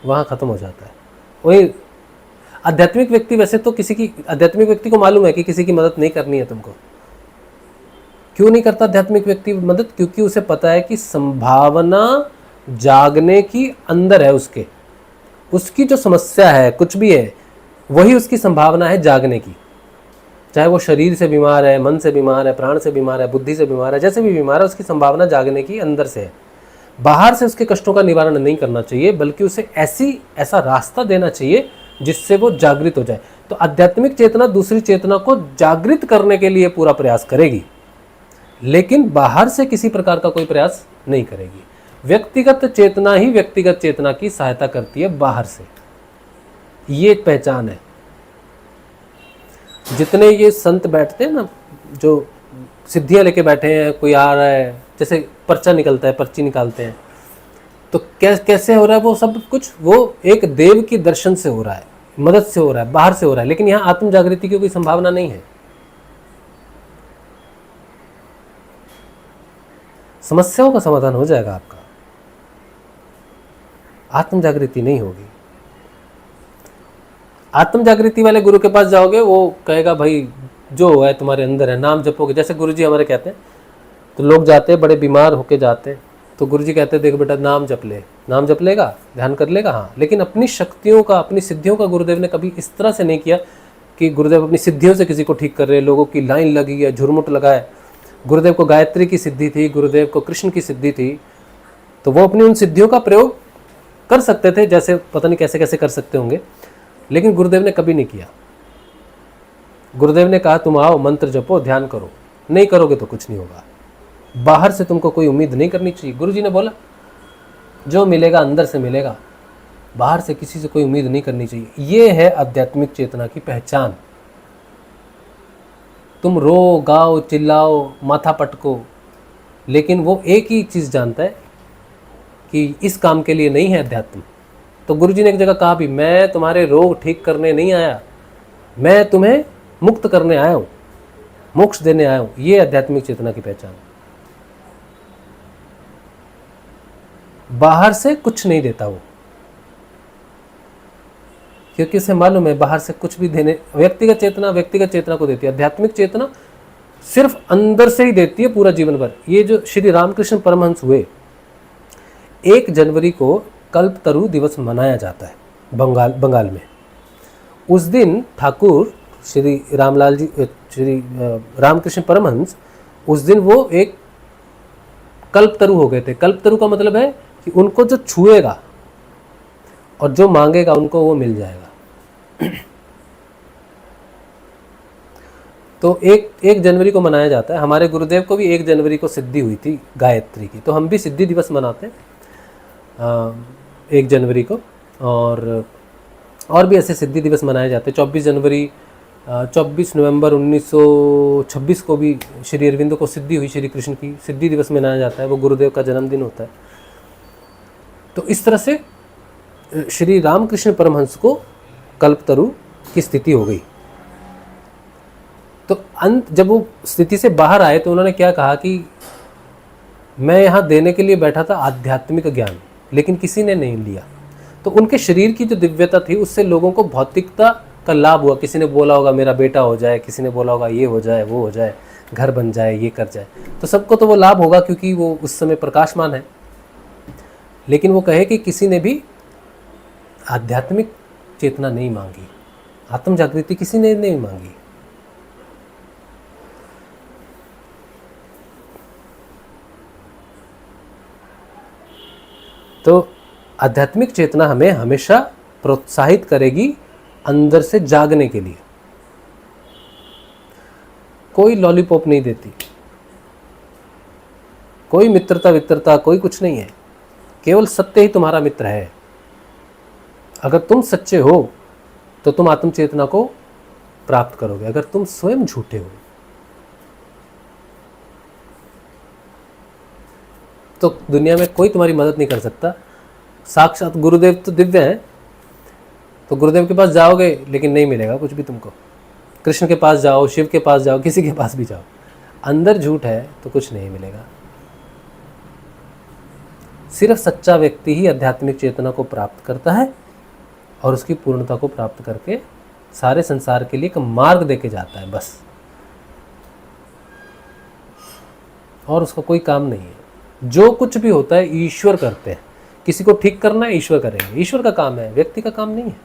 वहां खत्म हो जाता है। वही आध्यात्मिक व्यक्ति, वैसे तो किसी की, आध्यात्मिक व्यक्ति को मालूम है कि किसी की मदद नहीं करनी है तुमको। क्यों नहीं करता आध्यात्मिक व्यक्ति मदद? क्योंकि उसे पता है कि संभावना जागने की अंदर है उसकी जो समस्या है कुछ भी है, वही उसकी संभावना है जागने की। चाहे वो शरीर से बीमार है, मन से बीमार है, प्राण से बीमार है, बुद्धि से बीमार है, जैसे भी बीमार है, उसकी संभावना जागने की अंदर से है। बाहर से उसके कष्टों का निवारण नहीं करना चाहिए, बल्कि उसे ऐसा रास्ता देना चाहिए जिससे वो जागृत हो जाए। तो आध्यात्मिक चेतना दूसरी चेतना को जागृत करने के लिए पूरा प्रयास करेगी, लेकिन बाहर से किसी प्रकार का कोई प्रयास नहीं करेगी। व्यक्तिगत चेतना ही व्यक्तिगत चेतना की सहायता करती है बाहर से। ये पहचान है। जितने ये संत बैठते हैं ना, जो सिद्धियां लेके बैठे हैं, कोई आ रहा है, जैसे पर्चा निकलता है, पर्ची निकालते हैं, तो कैसे हो रहा है वो सब कुछ? वो एक देव की दर्शन से हो रहा है, मदद से हो रहा है, बाहर से हो रहा है। लेकिन यहाँ आत्म जागृति की कोई संभावना नहीं है। समस्याओं का समाधान हो जाएगा आपका, आत्म जागृति नहीं होगी। आत्म जागृति वाले गुरु के पास जाओगे, वो कहेगा भाई जो है तुम्हारे अंदर है, नाम जपोगे। जैसे गुरुजी हमारे कहते हैं, तो लोग जाते हैं बड़े बीमार होके जाते हैं, तो गुरुजी कहते हैं देख बेटा नाम जप ले। नाम जप लेगा, ध्यान कर लेगा, हाँ, लेकिन अपनी शक्तियों का, अपनी सिद्धियों का गुरुदेव ने कभी इस तरह से नहीं किया कि गुरुदेव अपनी सिद्धियों से किसी को ठीक कर रहे, लोगों की लाइन लगी है, झुरमुट लगा है। गुरुदेव को गायत्री की सिद्धि थी, गुरुदेव को कृष्ण की सिद्धि थी, तो वो अपनी उन सिद्धियों का प्रयोग कर सकते थे, जैसे पता नहीं कैसे कैसे कर सकते होंगे, लेकिन गुरुदेव ने कभी नहीं किया। गुरुदेव ने कहा तुम आओ, मंत्र जपो, ध्यान करो। नहीं करोगे तो कुछ नहीं होगा। बाहर से तुमको कोई उम्मीद नहीं करनी चाहिए। गुरुजी ने बोला जो मिलेगा अंदर से मिलेगा, बाहर से किसी से कोई उम्मीद नहीं करनी चाहिए। ये है आध्यात्मिक चेतना की पहचान। तुम रो, गाओ, चिल्लाओ, माथा पटको, लेकिन वो एक ही चीज़ जानता है कि इस काम के लिए नहीं है अध्यात्म। तो गुरुजी ने एक जगह कहा भी, मैं तुम्हारे रोग ठीक करने नहीं आया, मैं तुम्हें मुक्त करने आया हूँ, मोक्ष देने आया हूँ। ये आध्यात्मिक चेतना की पहचान। बाहर से कुछ नहीं देता वो, क्योंकि उसे मालूम है बाहर से कुछ भी देने, व्यक्तिगत चेतना को देती है। आध्यात्मिक चेतना सिर्फ अंदर से ही देती है पूरा जीवन भर। ये जो श्री रामकृष्ण परमहंस हुए, 1 जनवरी को कल्पतरु दिवस मनाया जाता है बंगाल में। उस दिन ठाकुर श्री रामलाल जी, श्री रामकृष्ण परमहंस, उस दिन वो एक कल्पतरु हो गए थे। कल्पतरु का मतलब है कि उनको जो छुएगा और जो मांगेगा उनको वो मिल जाएगा। तो 1 जनवरी को मनाया जाता है। हमारे गुरुदेव को भी 1 जनवरी को सिद्धि हुई थी गायत्री की, तो हम भी सिद्धि दिवस मनाते हैं 1 जनवरी को। और भी ऐसे सिद्धि दिवस मनाए जाते हैं। 24 नवंबर 1926 को भी श्री अरविंदो को सिद्धि हुई, श्री कृष्ण की सिद्धि दिवस मनाया जाता है, वो गुरुदेव का जन्मदिन होता है। तो इस तरह से श्री रामकृष्ण परमहंस को कल्पतरु की स्थिति हो गई। तो जब वो स्थिति से बाहर आए तो उन्होंने क्या कहा कि मैं यहाँ देने के लिए बैठा था आध्यात्मिक ज्ञान, लेकिन किसी ने नहीं लिया। तो उनके शरीर की जो दिव्यता थी उससे लोगों को भौतिकता का लाभ हुआ। किसी ने बोला होगा मेरा बेटा हो जाए, किसी ने बोला होगा ये हो जाए, वो हो जाए, घर बन जाए, ये कर जाए, तो सबको तो वो लाभ होगा क्योंकि वो उस समय प्रकाशमान है। लेकिन वो कहे कि किसी ने भी आध्यात्मिक चेतना नहीं मांगी, आत्म जागृति किसी ने नहीं मांगी। तो आध्यात्मिक चेतना हमें हमेशा प्रोत्साहित करेगी अंदर से जागने के लिए। कोई लॉलीपॉप नहीं देती, कोई मित्रता वित्रता कोई कुछ नहीं है, केवल सत्य ही तुम्हारा मित्र है। अगर तुम सच्चे हो तो तुम आत्म चेतना को प्राप्त करोगे, अगर तुम स्वयं झूठे हो तो दुनिया में कोई तुम्हारी मदद नहीं कर सकता। साक्षात गुरुदेव तो दिव्य हैं, तो गुरुदेव के पास जाओगे लेकिन नहीं मिलेगा कुछ भी तुमको। कृष्ण के पास जाओ, शिव के पास जाओ, किसी के पास भी जाओ, अंदर झूठ है तो कुछ नहीं मिलेगा। सिर्फ सच्चा व्यक्ति ही आध्यात्मिक चेतना को प्राप्त करता है और उसकी पूर्णता को प्राप्त करके सारे संसार के लिए एक मार्ग देके जाता है बस, और उसका कोई काम नहीं है। जो कुछ भी होता है ईश्वर करते हैं। किसी को ठीक करना है ईश्वर करेंगे, ईश्वर का काम है, व्यक्ति का काम नहीं है।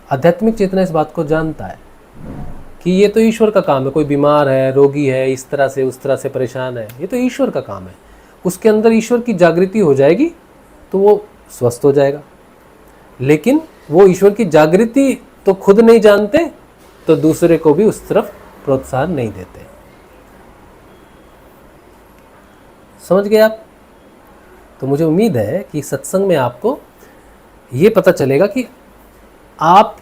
आध्यात्मिक चेतना इस बात को जानता है कि ये तो ईश्वर का काम है। कोई बीमार है, रोगी है, इस तरह से उस तरह से परेशान है, ये तो ईश्वर का काम है। उसके अंदर ईश्वर की जागृति हो जाएगी तो वो स्वस्थ हो जाएगा। लेकिन वो ईश्वर की जागृति तो खुद नहीं जानते तो दूसरे को भी उस तरफ प्रोत्साहन नहीं देते। समझ गए आप? तो मुझे उम्मीद है कि सत्संग में आपको ये पता चलेगा कि आप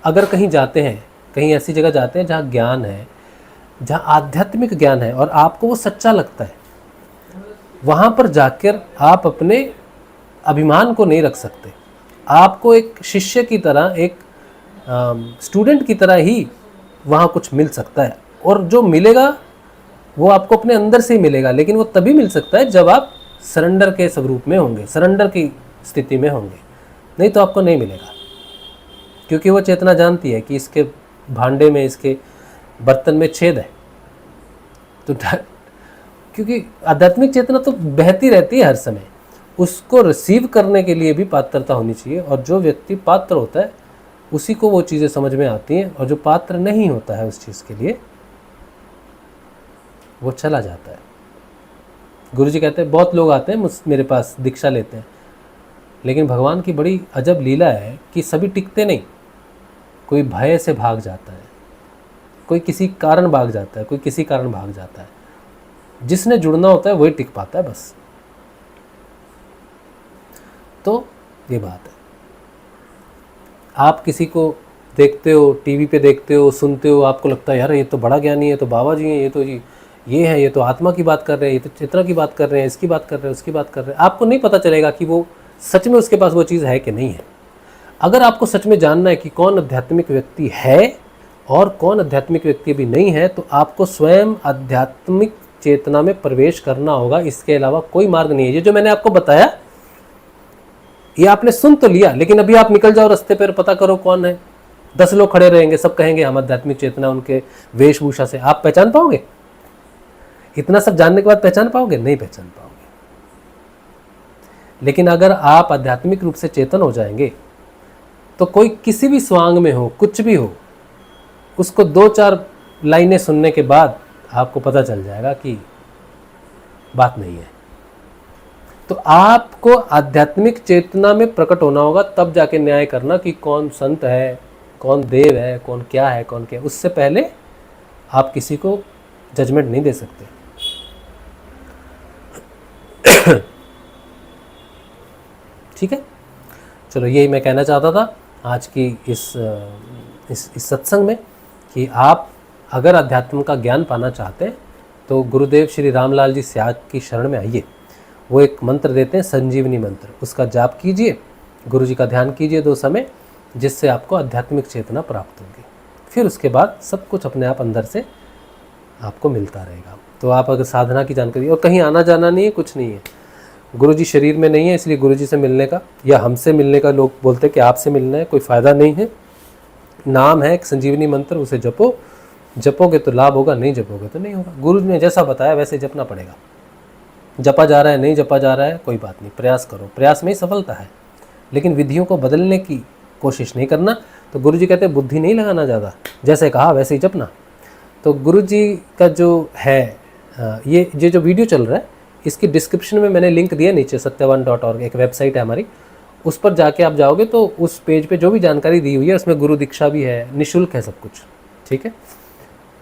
अगर कहीं जाते हैं, कहीं ऐसी जगह जाते हैं जहाँ ज्ञान है, जहाँ आध्यात्मिक ज्ञान है और आपको वो सच्चा लगता है, वहाँ पर जाकर आप अपने अभिमान को नहीं रख सकते। आपको एक शिष्य की तरह, एक स्टूडेंट की तरह ही वहाँ कुछ मिल सकता है, और जो मिलेगा वो आपको अपने अंदर से ही मिलेगा। लेकिन वो तभी मिल सकता है जब आप सरेंडर के स्वरूप में होंगे, सरेंडर की स्थिति में होंगे, नहीं तो आपको नहीं मिलेगा। क्योंकि वो चेतना जानती है कि इसके भांडे में, इसके बर्तन में छेद है। तो क्योंकि आध्यात्मिक चेतना तो बहती रहती है हर समय, उसको रिसीव करने के लिए भी पात्रता होनी चाहिए। और जो व्यक्ति पात्र होता है उसी को वो चीज़ें समझ में आती हैं, और जो पात्र नहीं होता है उस चीज़ के लिए वो चला जाता है। गुरुजी कहते हैं बहुत लोग आते हैं मेरे पास दीक्षा लेते हैं, लेकिन भगवान की बड़ी अजब लीला है कि सभी टिकते नहीं। कोई भय से भाग जाता है, कोई किसी कारण भाग जाता है, कोई किसी कारण भाग जाता है। जिसने जुड़ना होता है वही टिक पाता है बस। तो ये बात है। आप किसी को देखते हो, टीवी पे देखते हो, सुनते हो, आपको लगता है यार ये तो बड़ा ज्ञानी है, तो बाबा जी हैं, ये तो जी ये है, ये तो आत्मा की बात कर रहे हैं, ये तो चेतना की बात कर रहे हैं, इसकी बात कर रहे हैं, उसकी बात कर रहे हैं। आपको नहीं पता चलेगा कि वो सच में उसके पास वो चीज़ है कि नहीं है। अगर आपको सच में जानना है कि कौन आध्यात्मिक व्यक्ति है और कौन आध्यात्मिक व्यक्ति भी नहीं है, तो आपको स्वयं आध्यात्मिक चेतना में प्रवेश करना होगा। इसके अलावा कोई मार्ग नहीं है। ये जो मैंने आपको बताया ये आपने सुन तो लिया, लेकिन अभी आप निकल जाओ रास्ते पर, पता करो कौन है। 10 लोग खड़े रहेंगे, सब कहेंगे हम आध्यात्मिक चेतना, उनके वेशभूषा से आप पहचान पाओगे? इतना सब जानने के बाद पहचान पाओगे? नहीं पहचान पाओगे। लेकिन अगर आप आध्यात्मिक रूप से चेतन हो जाएंगे तो कोई किसी भी स्वांग में हो, कुछ भी हो, उसको 2-4 लाइनें सुनने के बाद आपको पता चल जाएगा कि बात नहीं है। तो आपको आध्यात्मिक चेतना में प्रकट होना होगा, तब जाके न्याय करना कि कौन संत है, कौन देव है, कौन क्या है, कौन क्या है। उससे पहले आप किसी को जजमेंट नहीं दे सकते। ठीक है, चलो यही मैं कहना चाहता था आज की इस सत्संग में, कि आप अगर अध्यात्म का ज्ञान पाना चाहते हैं तो गुरुदेव श्री रामलाल जी स्याग की शरण में आइए। वो एक मंत्र देते हैं, संजीवनी मंत्र, उसका जाप कीजिए, गुरु जी का ध्यान कीजिए 2 समय, जिससे आपको आध्यात्मिक चेतना प्राप्त होगी। फिर उसके बाद सब कुछ अपने आप अंदर से आपको मिलता रहेगा। तो आप अगर साधना की जानकारी, और कहीं आना जाना नहीं है, कुछ नहीं है, गुरुजी शरीर में नहीं है, इसलिए गुरुजी से मिलने का या हमसे मिलने का, लोग बोलते हैं कि आपसे मिलना है, कोई फ़ायदा नहीं है। नाम है एक संजीवनी मंत्र, उसे जपो, जपोगे तो लाभ होगा, नहीं जपोगे तो नहीं होगा। गुरु ने जैसा बताया वैसे जपना पड़ेगा। जपा जा रहा है, नहीं जपा जा रहा है, कोई बात नहीं, प्रयास करो, प्रयास में ही सफलता है। लेकिन विधियों को बदलने की कोशिश नहीं करना। तो गुरुजी कहते हैं बुद्धि नहीं लगाना ज़्यादा, जैसे कहा वैसे ही जपना। तो गुरुजी का जो है ये जो वीडियो चल रहा है, इसकी डिस्क्रिप्शन में मैंने लिंक दिया नीचे, satyavan.org एक वेबसाइट है हमारी, उस पर जाके आप जाओगे तो उस पेज पे जो भी जानकारी दी हुई है उसमें गुरु दीक्षा भी है, निःशुल्क है सब कुछ, ठीक है।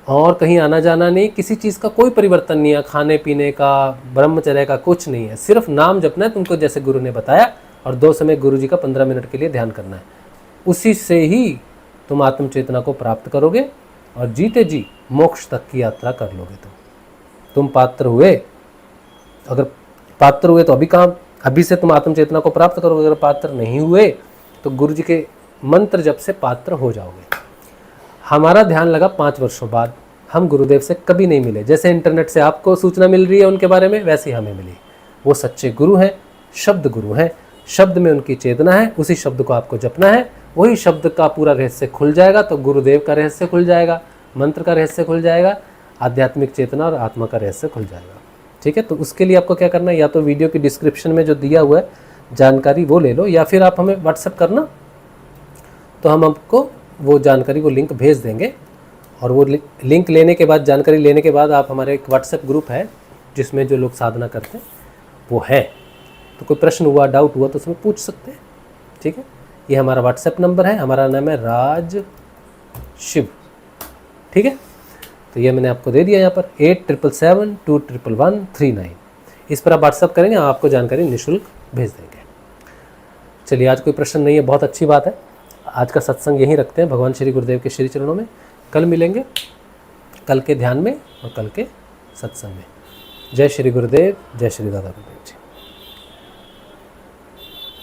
और कहीं आना जाना नहीं, किसी चीज़ का कोई परिवर्तन नहीं है, खाने पीने का, ब्रह्मचर्य का कुछ नहीं है, सिर्फ नाम जपना है तुमको जैसे गुरु ने बताया, और 2 समय गुरु जी का 15 मिनट के लिए ध्यान करना है। उसी से ही तुम आत्म चेतना को प्राप्त करोगे और जीते जी मोक्ष तक की यात्रा कर लोगे। तुम पात्र हुए, अगर पात्र हुए तो अभी काम, अभी से तुम आत्म चेतना को प्राप्त करोगे। अगर पात्र नहीं हुए तो गुरु जी के मंत्र जप से पात्र हो जाओगे। हमारा ध्यान लगा 5 वर्षों बाद, हम गुरुदेव से कभी नहीं मिले। जैसे इंटरनेट से आपको सूचना मिल रही है उनके बारे में, वैसे ही हमें मिली। वो सच्चे गुरु हैं, शब्द गुरु हैं, शब्द में उनकी चेतना है, उसी शब्द को आपको जपना है, वही शब्द का पूरा रहस्य खुल जाएगा। तो गुरुदेव का रहस्य खुल जाएगा, मंत्र का रहस्य खुल जाएगा, आध्यात्मिक चेतना और आत्मा का रहस्य खुल जाएगा, ठीक है। तो उसके लिए आपको क्या करना है, या तो वीडियो की डिस्क्रिप्शन में जो दिया हुआ है जानकारी वो ले लो, या फिर आप हमें व्हाट्सएप करना, तो हम आपको वो जानकारी, वो लिंक भेज देंगे। और वो लिंक लेने के बाद, जानकारी लेने के बाद, आप हमारे एक व्हाट्सएप ग्रुप है जिसमें जो लोग साधना करते हैं वो है, तो कोई प्रश्न हुआ, डाउट हुआ तो उसमें पूछ सकते हैं, ठीक है। ये हमारा व्हाट्सएप नंबर है, हमारा नाम है राज शिव, ठीक है। तो ये मैंने आपको दे दिया यहाँ पर 8777211139। इस पर आप व्हाट्सएप करेंगे, आपको जानकारी निःशुल्क भेज देंगे। चलिए, आज कोई प्रश्न नहीं है, बहुत अच्छी बात है। आज का सत्संग यहीं रखते हैं भगवान श्री गुरुदेव के श्री चरणों में। कल मिलेंगे, कल के ध्यान में और कल के सत्संग में। जय श्री गुरुदेव, जय श्री दादा गुरुदेव जी।